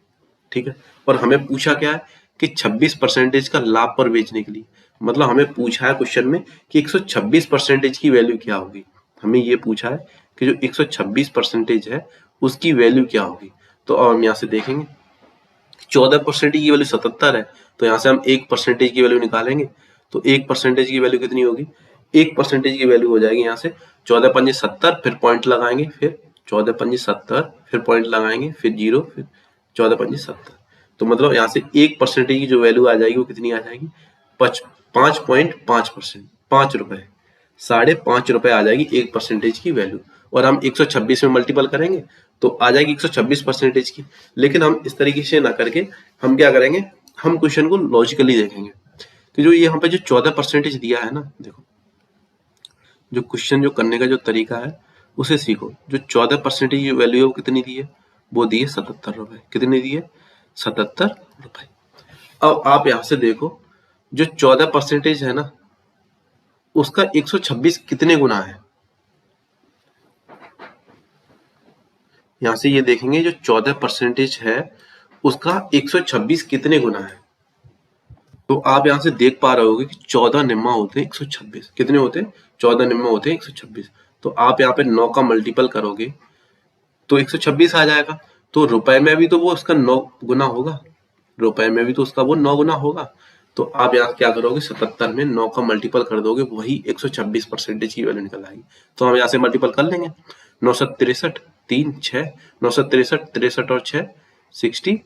ठीक है। और हमें पूछा क्या है कि 26% का लाभ पर बेचने के लिए, मतलब हमें पूछा है क्वेश्चन में कि 126% की वैल्यू क्या होगी। हमें ये पूछा है कि जो 126% है उसकी वैल्यू क्या होगी। तो अब हम यहाँ से देखेंगे 14% की वैल्यू 77 है, तो यहाँ से हम 1% की वैल्यू निकालेंगे। तो 1% की वैल्यू कितनी होगी, 1% की वैल्यू हो जाएगी यहाँ से 14 पंजे 70, फिर पॉइंट लगाएंगे, फिर 14 पंजे 70, फिर पॉइंट लगाएंगे, फिर 0, फिर 14 पंजे 70। तो मतलब यहाँ से 1% की जो वैल्यू आ जाएगी वो कितनी आ जाएगी 5.5%, ₹5, ₹5.5 आ जाएगी 1% की वैल्यू। और हम 126 में मल्टीपल करेंगे तो आ जाएगी 126% की। लेकिन हम इस तरीके से ना करके हम क्या करेंगे, हम क्वेश्चन को लॉजिकली देखेंगे। तो जो यहाँ पे जो 14% दिया है ना, देखो जो क्वेश्चन जो करने का जो तरीका है उसे सीखो। जो 14% की वैल्यू है वो कितनी दी है, वो दी है ₹77। कितनी दी है, ₹77। अब आप यहाँ से देखो जो 14% है ना उसका 126 कितने गुना है। यहाँ से ये देखेंगे जो 14% है उसका 126 कितने गुना है। तो आप यहाँ से देख पा रहे होगे कि 14 निम्मा होते हैं 126। कितने होते हैं, 14 निम्मा होते हैं 126। तो आप यहाँ पे 9 का मल्टीपल करोगे तो 126 आ जाएगा। तो रुपए में भी तो वो उसका 9 गुना होगा, रुपए में भी तो उसका वो 9 गुना होगा। तो आप यहाँ क्या करोगे, 77 में 9 का मल्टीपल कर दोगे, वही 126% की वैल्यू निकल आएगी। तो हम यहाँ से मल्टीपल कर लेंगे, 963 3 6, 963 63 और 6 69।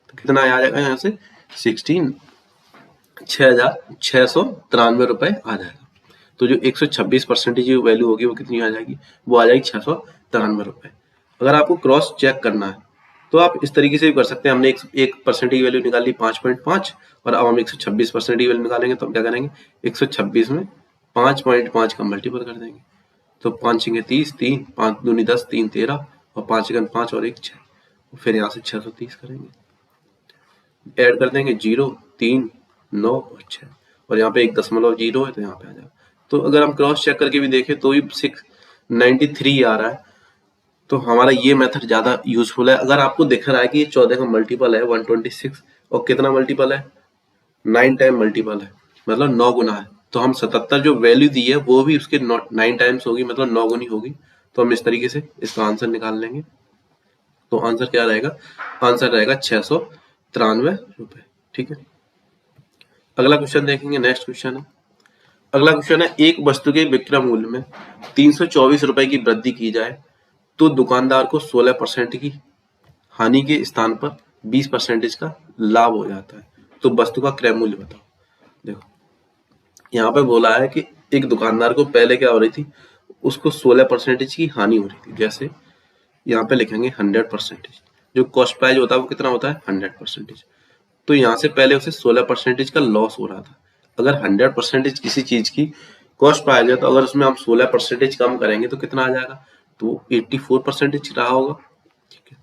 तो कितना आ जाएगा यहाँ से 6,693 रुपए आ जाएगा। तो जो 126% की वैल्यू होगी वो कितनी आ जाएगी, वो आ जाएगी 693 रुपए। अगर आपको क्रॉस चेक करना है तो आप इस तरीके से भी कर सकते हैं। हमने 1% की वैल्यू निकाली 5.5 और अब हम 126% की वैल्यू निकालेंगे तो हम क्या करेंगे, 126 में 5.5 का मल्टीपल कर देंगे। तो 5 6 30, 3 5 दूनी 10, 3 13 और 5 1 5 और 1 6। फिर यहाँ से 630 करेंगे, ऐड कर देंगे 0 3 9 और 6 और यहाँ पे 1.0 है तो यहाँ पे आ जाएगा। तो अगर हम क्रॉस चेक करके भी देखें तो भी 693 आ रहा है। तो हमारा ये मेथड ज्यादा यूजफुल है। अगर आपको दिख रहा है कि ये 14 का मल्टीपल है 126 और कितना मल्टीपल है, 9 टाइम मल्टीपल है, मतलब 9 गुना है, तो हम 77 जो वैल्यू दी है वो भी उसके 9 टाइम्स होगी, मतलब 9 गुनी होगी। तो हम इस तरीके से इसका आंसर निकाल लेंगे। तो आंसर क्या रहेगा, आंसर रहेगा 693 रुपए। ठीक है, अगला क्वेश्चन देखेंगे। नेक्स्ट क्वेश्चन है, अगला क्वेश्चन है, एक वस्तु के विक्रय मूल्य में 324 रुपए की वृद्धि की जाए तो दुकानदार को 16% की हानि के स्थान पर 20% का लाभ हो जाता है। तो वस्तु का क्रय मूल्य बताओ। देखो यहाँ पे बोला है कि एक दुकानदार को पहले क्या हो रही थी, उसको 16% की हानि हो रही थी। जैसे यहाँ पे लिखेंगे 100%, जो कॉस्ट प्राइस होता है वो कितना होता है 100%। तो यहाँ से पहले उसे 16% का लॉस हो रहा था। अगर 100% किसी चीज की कॉस्ट प्राइस है तो अगर उसमें हम 16% कम करेंगे तो कितना आ जाएगा, तो 84% रहा होगा। ठीक है,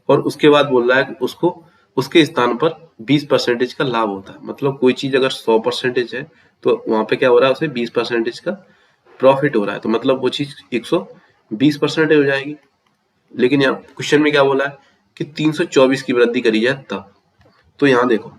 और उसके बाद बोल रहा है कि उसको उसके स्थान पर 20% का लाभ होता है। मतलब कोई चीज अगर 100% है तो वहां पे क्या हो रहा है, उसे 20% का प्रॉफिट हो रहा है, तो मतलब वो चीज 120% हो जाएगी। लेकिन यहाँ क्वेश्चन में क्या बोला है कि 324 की वृद्धि करी जाए तब। तो यहाँ देखो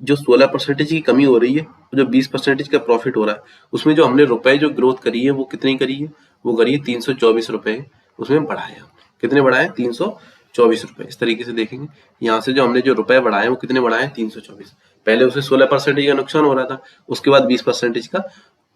जो 16% की कमी हो रही है, जो 20% का प्रॉफिट हो रहा है, उसमें जो हमने रुपए जो ग्रोथ करी है वो कितनी करी है, वो करी है 324 रुपए, उसमें बढ़ाया। कितने बढ़ाए, 324 रुपए। इस तरीके से देखेंगे यहाँ से जो हमने जो रुपए बढ़ाए वो कितने बढ़ाए, 324। पहले उसे 16% का नुकसान हो रहा था, उसके बाद 20% का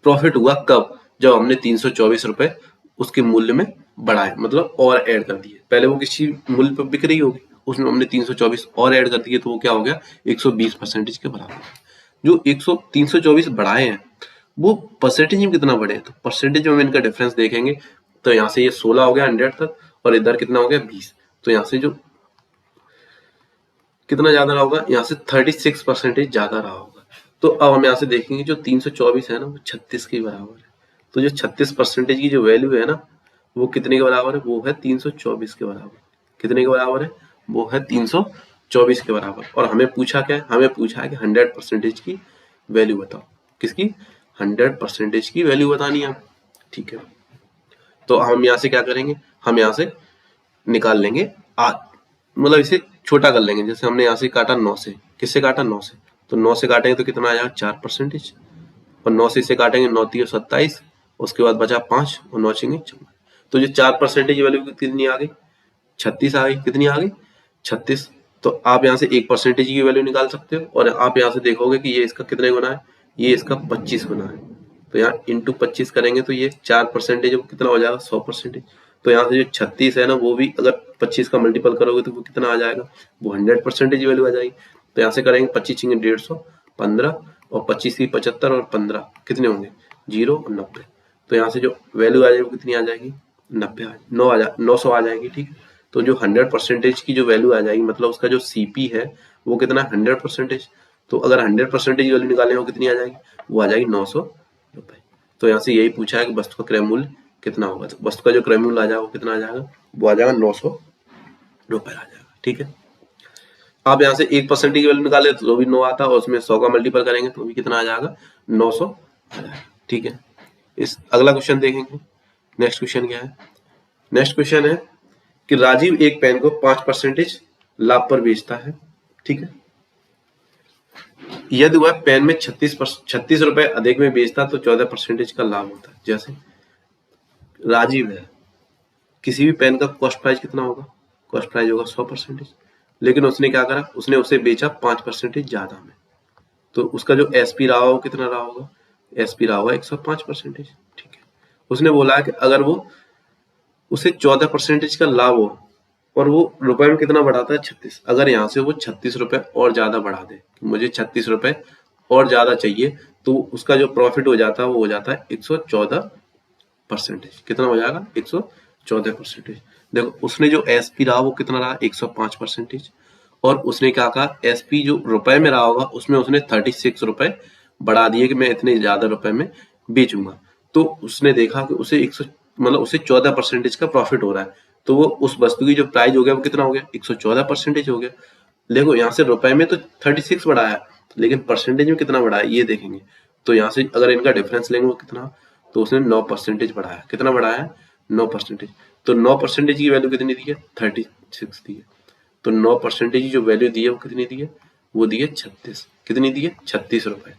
प्रॉफिट हुआ। कब, जब हमने 324 रुपए उसके मूल्य में बढ़ाए, मतलब और ऐड कर दिए। पहले वो किसी मूल्य पर बिक रही होगी, उसमें हमने 324 और ऐड कर दिए तो वो क्या हो गया, 120% के बराबर। जो 324 बढ़ाए हैं वो परसेंटेज में कितना बढ़े, तो परसेंटेज में इनका डिफरेंस देखेंगे तो यहाँ से ये 16 हो गया 100 तक और इधर कितना हो गया 20। तो यहाँ से जो कितना ज्यादा रहा होगा, यहाँ से 36% ज्यादा रहा होगा। तो अब हम यहाँ से देखेंगे जो 324 है ना वो 36 के बराबर है। तो जो 36% की जो वैल्यू है ना वो कितने के बराबर है, वो है 324 के बराबर। कितने के बराबर है, वो है 324 के बराबर। और हमें पूछा क्या है, हमें पूछा है कि 100% की वैल्यू बताओ। किसकी, 100% की वैल्यू बतानी है। ठीक है, तो हम यहाँ से क्या करेंगे, हम यहाँ से निकाल लेंगे मतलब इसे छोटा कर लेंगे। जैसे हमने यहाँ से काटा 9 से, किससे काटा 9 से, तो 9 से काटेंगे तो कितना आ जाएगा 4%। और 9 से इसे काटेंगे 9 3 27, उसके बाद बचा 5 और 9 6 14। तो जो 4% की वैल्यू कितनी आ गई, 36 आ गई। कितनी आ गई, 36। तो आप यहाँ से 1% की वैल्यू निकाल सकते हो और आप यहाँ से देखोगे कि ये इसका कितने गुना है, ये इसका 25 गुना है। तो यहाँ इंटू 25 करेंगे तो ये 4% कितना हो जाएगा 100%। तो यहाँ से जो 36 है ना वो भी अगर 25 का मल्टीपल करोगे तो वो कितना आ जाएगा, वो 100% वैल्यू आ जाएगी। तो यहाँ से करेंगे 25 150 15 और 25 की 75 और 15 कितने होंगे 0 और 90। तो यहाँ से जो वैल्यू आ जाएगी वो कितनी आ जाएगी 900 आ जाएगी। ठीक है, तो जो 100% की जो वैल्यू आ जाएगी मतलब उसका जो सीपी है वो कितना 100%। तो अगर 100% वैल्यू निकालें वो कितनी आ जाएगी, वो आ जाएगी 900 रुपए। तो यहाँ से यही पूछा है कि वस्तु का क्रय मूल्य कितना होगा। तो वस्तु का जो क्रय मूल्य आ जाएगा वो कितना आ जाएगा, वो आ जाएगा 900 रुपए आ जाएगा। ठीक है, आप यहाँ से 1% की वैल्यू निकाले तो भी 9 आता है और उसमें 100 का मल्टीपल करेंगे तो भी कितना आ जाएगा 900 आ जाएगा। ठीक है, इस अगला क्वेश्चन देखेंगे। नेक्स्ट क्वेश्चन क्या है, नेक्स्ट क्वेश्चन है कि राजीव एक पेन को 5% लाभ पर बेचता है। ठीक है, यदि वह पेन में 36 रुपए अधिक में बेचता तो 14% का लाभ होता है। जैसे राजीव है, किसी भी पेन का कॉस्ट प्राइस कितना होगा, कॉस्ट प्राइस होगा 100%, लेकिन उसने क्या करा, उसने उसे बेचा 5% ज्यादा में, तो उसका जो एसपी रहा हो कितना रहा होगा, एसपी रहा होगा 105%। ठीक है, उसने बोला है कि अगर वो उसे 14% का लाभ हो और वो रुपए में कितना बढ़ाता है 36, अगर यहाँ से वो 36 रुपए और ज्यादा बढ़ा दे, मुझे 36 रुपए और ज्यादा चाहिए, तो उसका जो प्रॉफिट हो जाता है वो हो जाता है 114%। कितना हो जाएगा 114%। देखो उसने जो एसपी रहा वो कितना रहा 105%, और उसने क्या कहा एसपी जो रुपए में रहा होगा उसमें उसने 36 रुपए बढ़ा दिए कि मैं इतने ज्यादा रुपए में बेचूंगा। तो उसने देखा कि उसे 100 मतलब उसे 14% का प्रॉफिट हो रहा है, तो वो उस वस्तु की जो प्राइस हो गया वो कितना हो गया 114% हो गया। देखो यहाँ से रुपए में तो 36 बढ़ाया, लेकिन परसेंटेज में कितना बढ़ाया ये देखेंगे। तो यहाँ से अगर इनका डिफरेंस लेंगे वो कितना, तो उसने 9% बढ़ाया। कितना बढ़ाया 9%। तो 9% की वैल्यू कितनी दी है 36 दी है। तो 9% की जो वैल्यू दी है वो कितनी दी है, वो दी है 36। कितनी दी है 36 रुपए।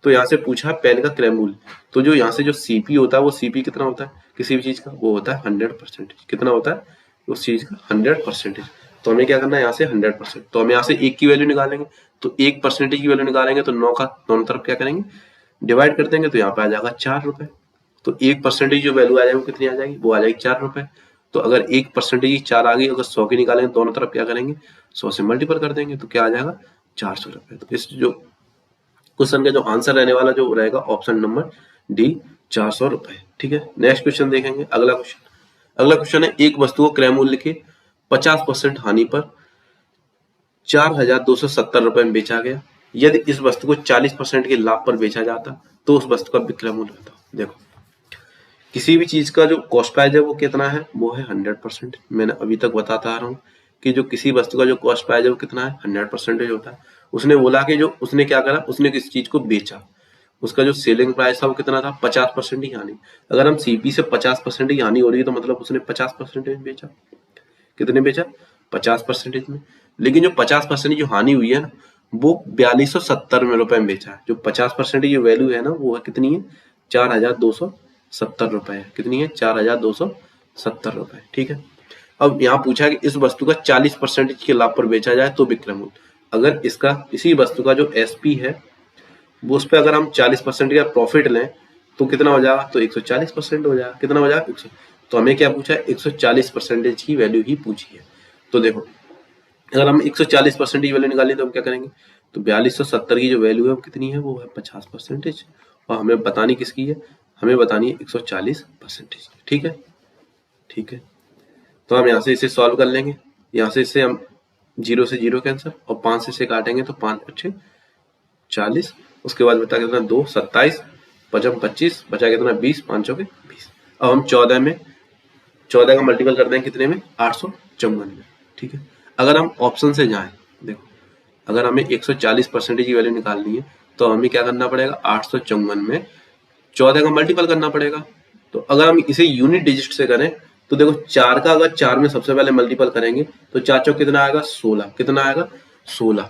तो यहाँ से पूछा पेन का क्रय मूल्य, तो जो यहाँ से जो सीपी होता है वो सीपी कितना होता है किसी भी चीज का, वो होता है 100%। कितना होता है उस चीज का 100%। तो हमें क्या करना है यहाँ से 100%, तो हम यहाँ से 1 की वैल्यू निकालेंगे, तो 1% की वैल्यू निकालेंगे तो 9 का दोनों तरफ क्या करेंगे डिवाइड कर देंगे, तो यहाँ पे आ जाएगा 4 रुपए। तो 1% जो वैल्यू आ जाएगी वो कितनी आ जाएगी, वो आ जाएगी 4 रुपए। तो अगर 1% 4 आ गई, अगर 100 की निकालेंगे दोनों तरफ क्या करेंगे 100 से मल्टीपल कर देंगे, तो क्या आ जाएगा 400 रुपए। तो इस जो क्वेश्चन का जो आंसर रहने वाला जो रहेगा ऑप्शन नंबर डी 400 रुपए। ठीक है, नेक्स्ट क्वेश्चन देखेंगे। अगला क्वेश्चन है एक वस्तु को क्रय मूल्य के 50% हानि पर 4,270 रुपए में बेचा गया, यदि इस वस्तु को 40% के लाभ पर बेचा जाता तो उस वस्तु का विक्रय मूल्य बताओ। देखो किसी भी चीज का जो कॉस्ट प्राइस है वो कितना है, वो है 100%। मैंने अभी तक बताता आ रहा हूँ कि जो किसी वस्तु का जो कॉस्ट प्राइस है वो कितना है 100% होता है। उसने बोला कि जो उसने क्या करा, उसने किस चीज को बेचा, उसका जो सेलिंग प्राइस था वो कितना था 50% ही हानि। अगर हम सीपी से 50% ही हानि हो रही है तो मतलब उसने 50% में बेचा। कितने बेचा 50% में। लेकिन जो 50% जो हानि हुई है ना वो 4270 में रुपए में बेचा है। जो 50% की वैल्यू है ना वो है कितनी है 4270 रुपए है। कितनी है 4270 रुपए। ठीक है, अब यहाँ पूछा है कि इस वस्तु का 40% के लाभ पर बेचा जाए तो विक्रय मूल्य, अगर इसका इसी वस्तु का जो एसपी है वो उस पर अगर हम 40% का प्रॉफिट लें तो कितना हो जाएगा, तो 140% हो जाएगा। कितना हो जाएगा 100। तो हमें क्या पूछा है 140% की वैल्यू ही पूछी है। तो देखो अगर हम 140% की वैल्यू निकालें तो हम क्या करेंगे, तो 4270 की जो वैल्यू है वो कितनी है, वो है 50%। और हमें बतानी किसकी है, हमें बतानी है 140%। ठीक है, ठीक है, तो हम यहाँ से इसे सॉल्व कर लेंगे। यहाँ से इसे हम 0 से 0 कैंसिल और 5 से काटेंगे तो 5 अच्छे 40, उसके बाद बता कितना 2 27 पचम 25 बचा कितना 20 5 चौके 20। अब हम 14 का मल्टीपल कर दें कितने में 854 में। ठीक है, अगर हम ऑप्शन से जाएं, देखो अगर हमें 140% की वैल्यू निकालनी है तो हमें क्या करना पड़ेगा 854 में 14 का मल्टीपल करना पड़ेगा। तो अगर हम इसे यूनिट डिजिट से करें तो देखो 4 का अगर 4 में सबसे पहले मल्टीपल करेंगे तो 4 चौक कितना आएगा 16। कितना आएगा 16।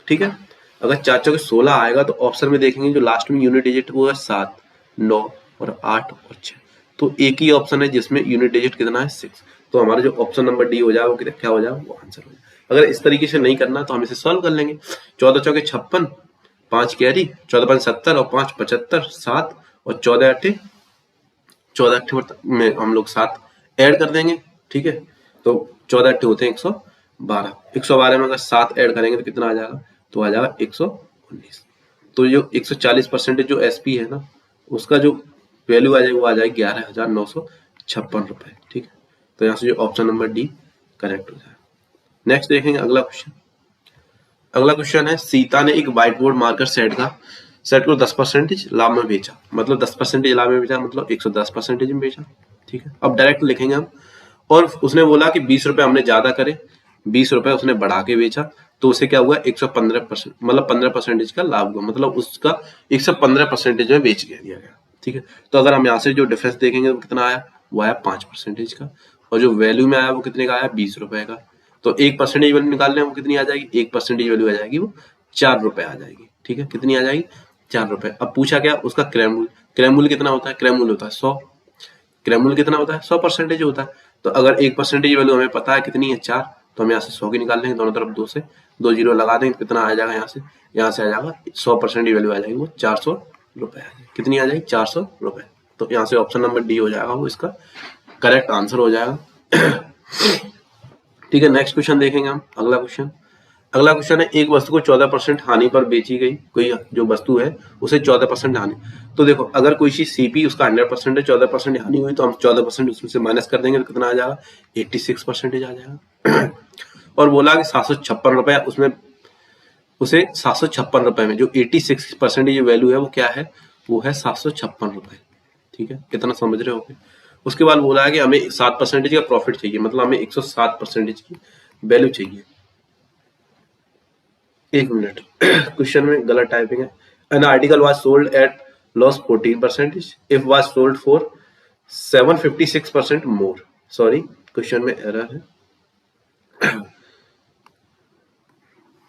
ठीक है, अगर 4 चौके 16 आएगा तो ऑप्शन में देखेंगे जो लास्ट में यूनिट डिजिट वो है 7 9 और 8 और 6। तो एक ही ऑप्शन है जिसमें यूनिट डिजिट कितना है 6। तो हमारा जो ऑप्शन नंबर डी हो जाएगा वो क्या हो जाएगा, वो आंसर हो जाएगा। अगर इस तरीके से नहीं करना तो हम इसे सॉल्व कर लेंगे। 14 चौके 56 5 कैरी 14 5 70 और 5 75 7 और 14 अट्ठे में हम लोग 7 ऐड कर देंगे। ठीक है, तो 14 अट्ठे होते हैं 112। 112 में अगर 7 ऐड करेंगे तो कितना आ जाएगा, तो आ जाएगा 119। तो जो 140% जो एसपी है ना, उसका जो वैल्यू आ जाएगी वो आ जाएगी 11,956 रुपए। ठीक है, तो यहाँ से जो ऑप्शन नंबर डी करेक्ट हो जाएगा। नेक्स्ट देखेंगे अगला क्वेश्चन। अगला क्वेश्चन है, सीता ने एक व्हाइट बोर्ड मार्कर सेट को 10% लाभ में बेचा, मतलब 10% लाभ में बेचा, मतलब 110% में बेचा। ठीक है, अब डायरेक्ट लिखेंगे हम। और उसने बोला कि 20 रुपए हमने ज्यादा करे, 20 रुपए उसने बढ़ा के बेचा, तो उसे क्या हुआ 115%, मतलब 15% का लाभ हुआ, मतलब उसका 115% में बेच दिया गया। ठीक है, तो अगर हम यहाँ से जो डिफरेंस देखेंगे तो कितना आया, वो आया 5% का, और जो वैल्यू में आया वो कितने का आया, 20 रुपए का। तो 1% वैल्यू निकालने में वो कितनी आ जाएगी, 1% वैल्यू आ जाएगी वो 4 रुपए आ जाएगी। ठीक है, कितनी आ जाएगी, 4 रुपए। अब पूछा क्या उसका क्रय मूल्य, क्रय मूल्य कितना होता है, क्रय मूल्य होता है 100, क्रय मूल्य कितना होता है 100% होता है। तो अगर 1% वैल्यू हमें पता है कितनी है 4, तो हम यहाँ से 100 की निकाल लेंगे, दोनों तरफ 2 से 2 जीरो लगा देंगे, कितना आ जाएगा यहाँ से आ जाएगा 100% वैल्यू आ जाएगी वो 400 रुपए आ जाएगी। कितनी आ जाएगी 400 रुपए। तो यहाँ से ऑप्शन नंबर डी हो जाएगा वो इसका करेक्ट आंसर हो जाएगा। ठीक है, नेक्स्ट क्वेश्चन देखेंगे हम। अगला क्वेश्चन है, एक वस्तु को 14% हानि पर बेची गई, कोई जो वस्तु है उसे 14% हानि। तो देखो अगर कोई चीज सीपी उसका 100% है, 14% हानि हुई, तो हम 14% उसमें से माइनस कर देंगे तो कितना आ जाएगा 86% आ जाएगा। और बोला कि 756 रुपए, उसमें उसे 756 रुपए में जो 86% वैल्यू है वो क्या है, वो है 756 रुपए। ठीक है, कितना समझ रहे हो। उसके बाद बोला है कि हमें 7% का प्रॉफिट चाहिए, मतलब हमें 107% की वैल्यू चाहिए। एक मिनट, क्वेश्चन में गलत टाइपिंग है। An article was sold at loss 14%, if was sold for 756% more. Sorry, question में एरर है,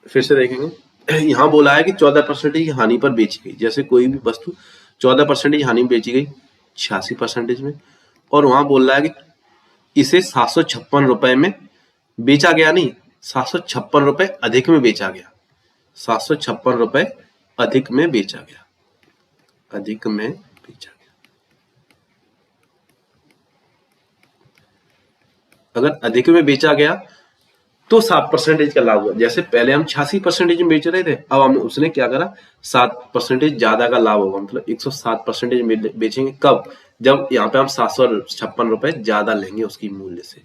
फिर से देखेंगे। यहाँ बोला है कि 14% की हानि पर बेची गई, जैसे कोई भी वस्तु 14% की हानि में बेची गई 86% में, और वहां बोल रहा है कि इसे 756 रुपए में बेचा गया, नहीं 756 रुपए अधिक में बेचा गया, 756 रुपए अधिक में बेचा गया, अधिक में बेचा गया। अगर अधिक में बेचा गया तो 7% का लाभ हुआ। जैसे पहले हम 86% में बेच रहे थे, अब हम उसने क्या करा 7% ज्यादा का लाभ होगा, मतलब 107% में बेचेंगे। कब, जब यहाँ पे हम 756 रुपए ज्यादा लेंगे उसकी मूल्य से,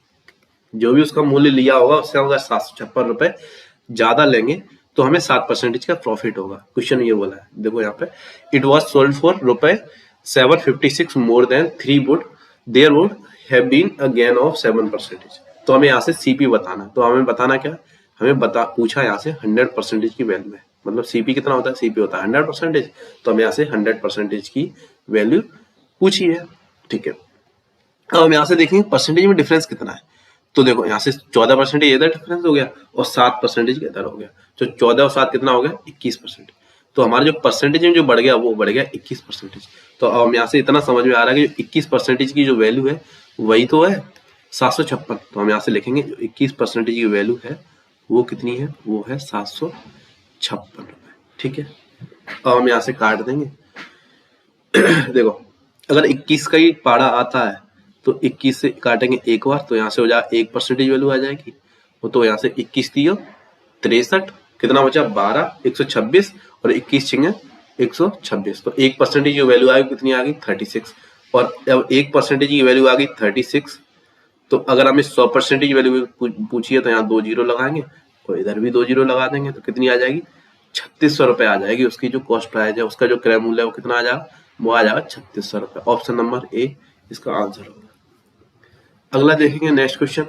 जो भी उसका मूल्य लिया होगा उससे अगर 756 रुपए ज्यादा लेंगे तो हमें 7% का प्रॉफिट होगा। क्वेश्चन ये बोला है, देखो यहाँ पे, इट वॉज सोल्ड फॉर रुपए 756 more than 3 would, there would have been a gain of 7%। तो हमें यहाँ से सीपी बताना, तो हमें बताना क्या, हमें पूछा यहाँ से 100% की वैल्यू है, मतलब सीपी कितना होता है, सीपी होता है 100%, तो हमें यहाँ से 100% की वैल्यू पूछी है। ठीक है, अब हम यहाँ से देखेंगे परसेंटेज में डिफरेंस कितना है। तो देखो यहाँ से 14% इधर डिफरेंस हो गया और 7% इधर हो गया, तो 14 और 7 कितना हो गया 21%। तो हमारा जो परसेंटेज में जो बढ़ गया वो बढ़ गया 21%। तो अब हम यहाँ से इतना समझ में आ रहा है कि 21% की जो वैल्यू है वही तो है 756। तो हम यहाँ से लिखेंगे जो 21% की वैल्यू है वो कितनी है, वो है 756 रुपए। ठीक है, अब हम यहाँ से काट देंगे। देखो अगर 21 का ही पाड़ा आता है तो 21 से काटेंगे एक बार, तो यहाँ से हो जाएगा 1% वैल्यू आ जाएगी। तो यहाँ से 21 दियो 63, कितना बचा 12, 126 और 21 छिंगे 126, तो 1% की वैल्यू आएगी कितनी आ गई 36। और अब 1% की वैल्यू आ गई 36, तो अगर हमें 100% की वैल्यू पूछिए तो यहाँ 2 जीरो लगाएंगे और इधर भी 2 जीरो लगा देंगे, तो कितनी आ जाएगी 3600 रुपए आ जाएगी। उसकी जो कॉस्ट प्राइस है, उसका जो क्रय मूल्य है वो कितना आ जाएगा, वो आ जाएगा 3600 रुपए। ऑप्शन नंबर ए इसका आंसर होगा। अगला देखेंगे नेक्स्ट क्वेश्चन।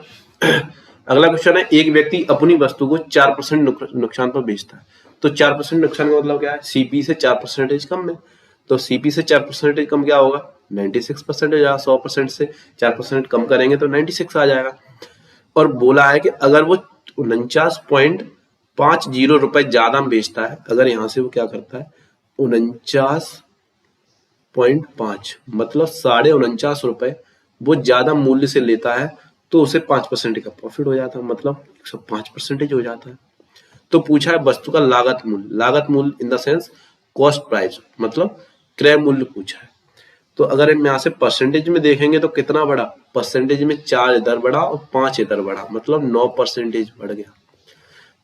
अगला क्वेश्चन है, एक व्यक्ति अपनी वस्तु को 4% नुकसान पर बेचता है। तो 4% नुकसान का मतलब क्या है, सीपी से 4% कम है, तो सीपी से 4% कम क्या होगा 96% या 100% से 4% कम करेंगे तो 96 आ जाएगा। और बोला है कि अगर वो 49.50 रुपए ज्यादा बेचता है, अगर यहाँ से वो क्या करता है 49.5 मतलब 49.5 रुपए वो ज्यादा मूल्य से लेता है, तो उसे 5% का प्रॉफिट हो जाता है, मतलब 105% हो जाता है। तो पूछा है वस्तु का लागत मूल्य in the sense cost price, मतलब क्रय मूल्य पूछा है। तो अगर हम यहाँ से परसेंटेज में देखेंगे तो कितना बढ़ा, परसेंटेज में 4 इधर बढ़ा और 5 इधर बढ़ा, मतलब 9% बढ़ गया।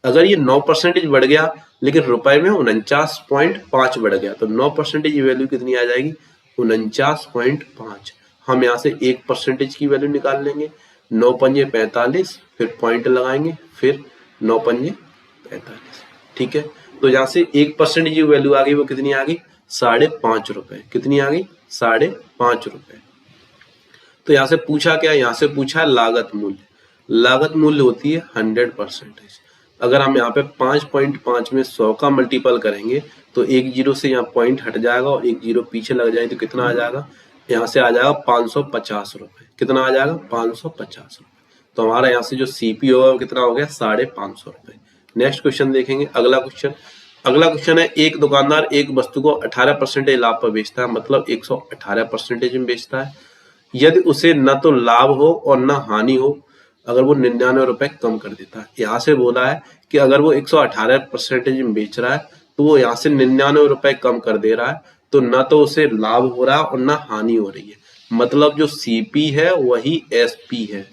अगर ये 9% बढ़ गया लेकिन रुपए में 49.5 बढ़ गया तो 9% वैल्यू कितनी आ जाएगी? 49.5। हम यहाँ से 1% की वैल्यू निकाल लेंगे। 9 पंजे 45, फिर पॉइंट लगाएंगे, फिर 9 पंजे 45। ठीक है, तो यहाँ से 1% की वैल्यू आ गई, वो कितनी आ गई? 5.5 रुपए। कितनी आ गई? 5.5 रुपए। तो यहाँ से पूछा क्या? यहाँ से पूछा लागत मूल्य। लागत मूल्य होती है 100%। अगर हम यहाँ पे 5.5 में 100 का मल्टीपल करेंगे तो एक जीरो से यहाँ पॉइंट हट जाएगा और एक जीरो पीछे लग जाए तो कितना आ जाएगा? यहाँ से आ जाएगा 550 रुपए। कितना आ जाएगा? 550 रुपए। तो हमारा यहाँ से जो सीपी होगा वो कितना हो गया? 550 रुपए। नेक्स्ट क्वेश्चन देखेंगे, अगला क्वेश्चन। अगला क्वेश्चन है, एक दुकानदार एक वस्तु को 18% लाभ पर बेचता है, मतलब 118% में बेचता है। यदि उसे न तो लाभ हो और न हानि हो, अगर वो 99 रुपए कम कर देता है। यहाँ से बोला है कि अगर वो 118% में बेच रहा है तो वो यहाँ से 99 रुपए कम कर दे रहा है, तो न तो उसे लाभ हो रहा है और न हानि हो रही है। मतलब जो सीपी है वही एसपी है।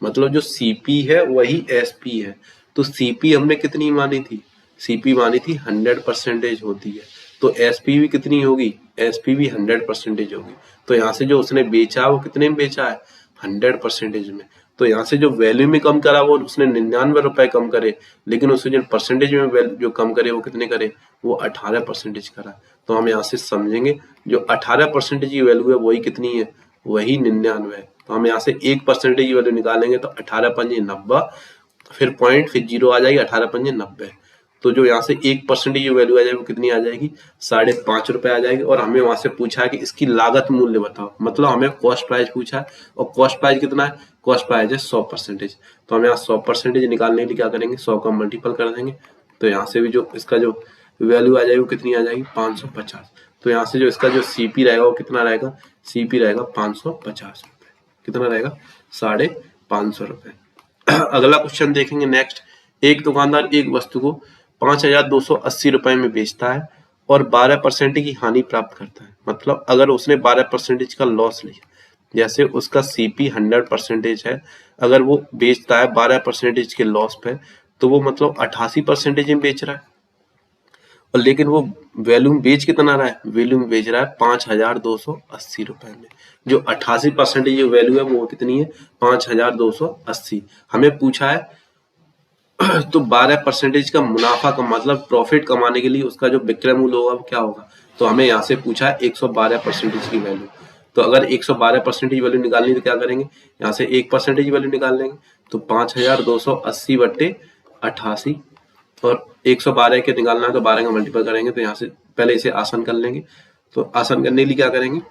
मतलब जो सीपी है वही एसपी है। तो सीपी हमने कितनी मानी थी? सीपी मानी थी 100% होती है। तो एसपी भी कितनी होगी? एसपी भी 100% होगी। तो यहाँ से जो उसने बेचा वो कितने में बेचा है? 100% में। तो यहाँ से जो वैल्यू में कम करा वो उसने 99 रुपए कम करे, लेकिन उसने जो परसेंटेज में जो कम करे वो कितने करे? वो 18% करा। तो हम यहाँ से समझेंगे जो 18% की वैल्यू है वही कितनी है? वही 99 है। तो हम यहाँ से 1% की वैल्यू निकालेंगे तो 18 पंजे 90, फिर पॉइंट, फिर जीरो आ जाएगी, 18 पंजे 90। तो जो यहाँ से 1% की वैल्यू आ जाएगी वो कितनी आ जाएगी? 5.5 रुपए आ जाएगी। और हमें वहां से पूछा है कि इसकी लागत मूल्य बताओ, मतलब हमें कॉस्ट प्राइस पूछा है। और कॉस्ट प्राइस कितना है? कॉस्ट प्राइस है 100%। तो हम यहाँ 100% निकालने के लिए क्या करेंगे? 100 का मल्टीपल कर देंगे। तो यहाँ से भी जो इसका जो वैल्यू आ जाएगी वो कितनी आ जाएगी? 550। तो यहाँ से जो इसका जो सीपी रहेगा वो कितना रहेगा? सीपी रहेगा 550 रुपए। कितना रहेगा? 550 रुपए। अगला क्वेश्चन देखेंगे नेक्स्ट। एक दुकानदार एक वस्तु को 5,280 रुपए में बेचता है और 12% की हानि प्राप्त करता है। मतलब अगर उसने 12% का लॉस लिया, जैसे उसका सीपी 100% है, अगर वो बेचता है 12% के लॉस पे, तो वो मतलब 88% में बेच रहा है। और लेकिन वो वैल्यू में बेच कितना रहा है? वैल्यू में बेच रहा है 5,280 रुपए में। जो 88% जो वैल्यू है वो कितनी है? 5,280। हमें पूछा है तो 12% का मुनाफा का मतलब प्रॉफिट कमाने के लिए उसका जो विक्रय मूल्य होगा वो क्या होगा? तो हमें यहाँ से पूछा है 112% की वैल्यू। तो अगर 112% की वैल्यू निकालनी तो क्या करेंगे? यहाँ से 1% की वैल्यू निकाल लेंगे। तो 5,280 बट्टे 88, और 112 के निकालना है तो 12 का मल्टीपल करेंगे। तो यहाँ से पहले इसे आसान कर लेंगे। तो आसान करने के लिए क्या करेंगे?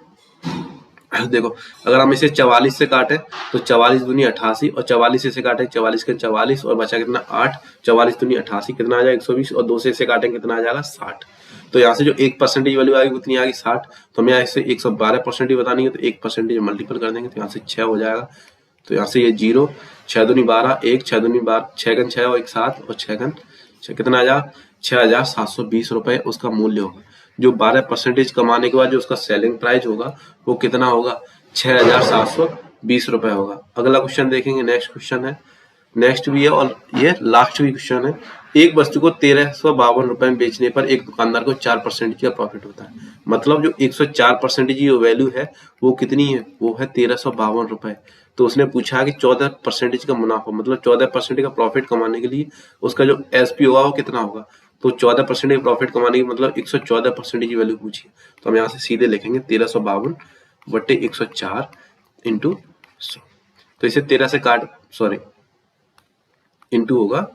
देखो, अगर हम इसे 44 से काटें तो 44 दूनी 88, और 44 से काटें 44 के 44, और बचा कितना? 8। 44 दूनी 88, कितना आ जाएगा? 120, और 2 से इसे काटेंगे कितना आ जाएगा? 60। तो यहाँ से जो 1% की वैल्यू आएगी कितनी आएगी? 60। तो हमें यहाँ से 112% बतानी है तो 1% मल्टीपल कर देंगे तो यहाँ से 6 हो जाएगा। तो यहाँ से ये 0, 6 दूनी 12, 1, 6 दूनी 12, 6 गन 6 और 1 7, और 6 गन 6, कितना आ जाएगा? 6,720 रुपए उसका मूल्य होगा। जो 12% कमाने के बाद जो उसका सेलिंग प्राइस होगा वो कितना होगा? 6,720 रुपए होगा। अगला क्वेश्चन देखेंगे, नेक्स्ट क्वेश्चन है, नेक्स्ट भी है और ये लास्ट भी क्वेश्चन है। एक वस्तु को 1,352 रुपए में बेचने पर एक दुकानदार को 4% का प्रॉफिट होता है। मतलब जो 104% की वैल्यू है वो कितनी है? वो है 1,352 रुपए। तो उसने पूछा कि 14% का मुनाफा, मतलब 14% का प्रॉफिट कमाने के लिए उसका जो एसपी होगा वो कितना होगा? तो 14% का प्रॉफिट कमाने की मतलब 114% की वैल्यू पूछी। तो हम यहाँ से सीधे लिखेंगे 1,352 बट्टे 104 इंटू 100। तो इसे 13 से काट, सॉरी, इंटू होगा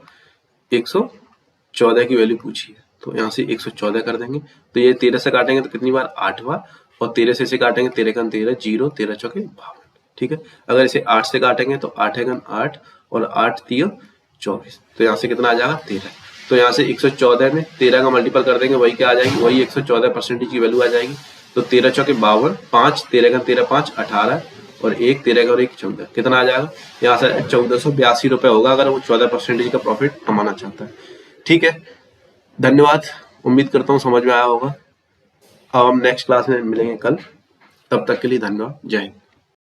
114 की वैल्यू पूछी है तो यहाँ से 114 कर देंगे। तो ये 13 से काटेंगे तो कितनी बार? 8 बार, और 13 से इसे काटेंगे 13 का 13, 0, 13 चौके 52। ठीक है, अगर इसे 8 से काटेंगे तो 8 है 8, और 8 3 24, तो यहाँ से कितना आ जाएगा? 13। तो यहाँ से 114 में 13 का मल्टीपल कर देंगे, वही क्या आ जाएगी? वही 114% की वैल्यू आ जाएगी। तो 13 चौके 52, 5, 13 का 13, 5, 18, और 1, 13 का और 1, 14, कितना आ जाएगा? यहाँ से 1,482 रुपए होगा अगर वो 14% का प्रॉफिट कमाना चाहता है। ठीक है, धन्यवाद। उम्मीद करता हूँ समझ में आया होगा। अब हम नेक्स्ट क्लास में मिलेंगे कल। तब तक के लिए धन्यवाद। जय हिंद।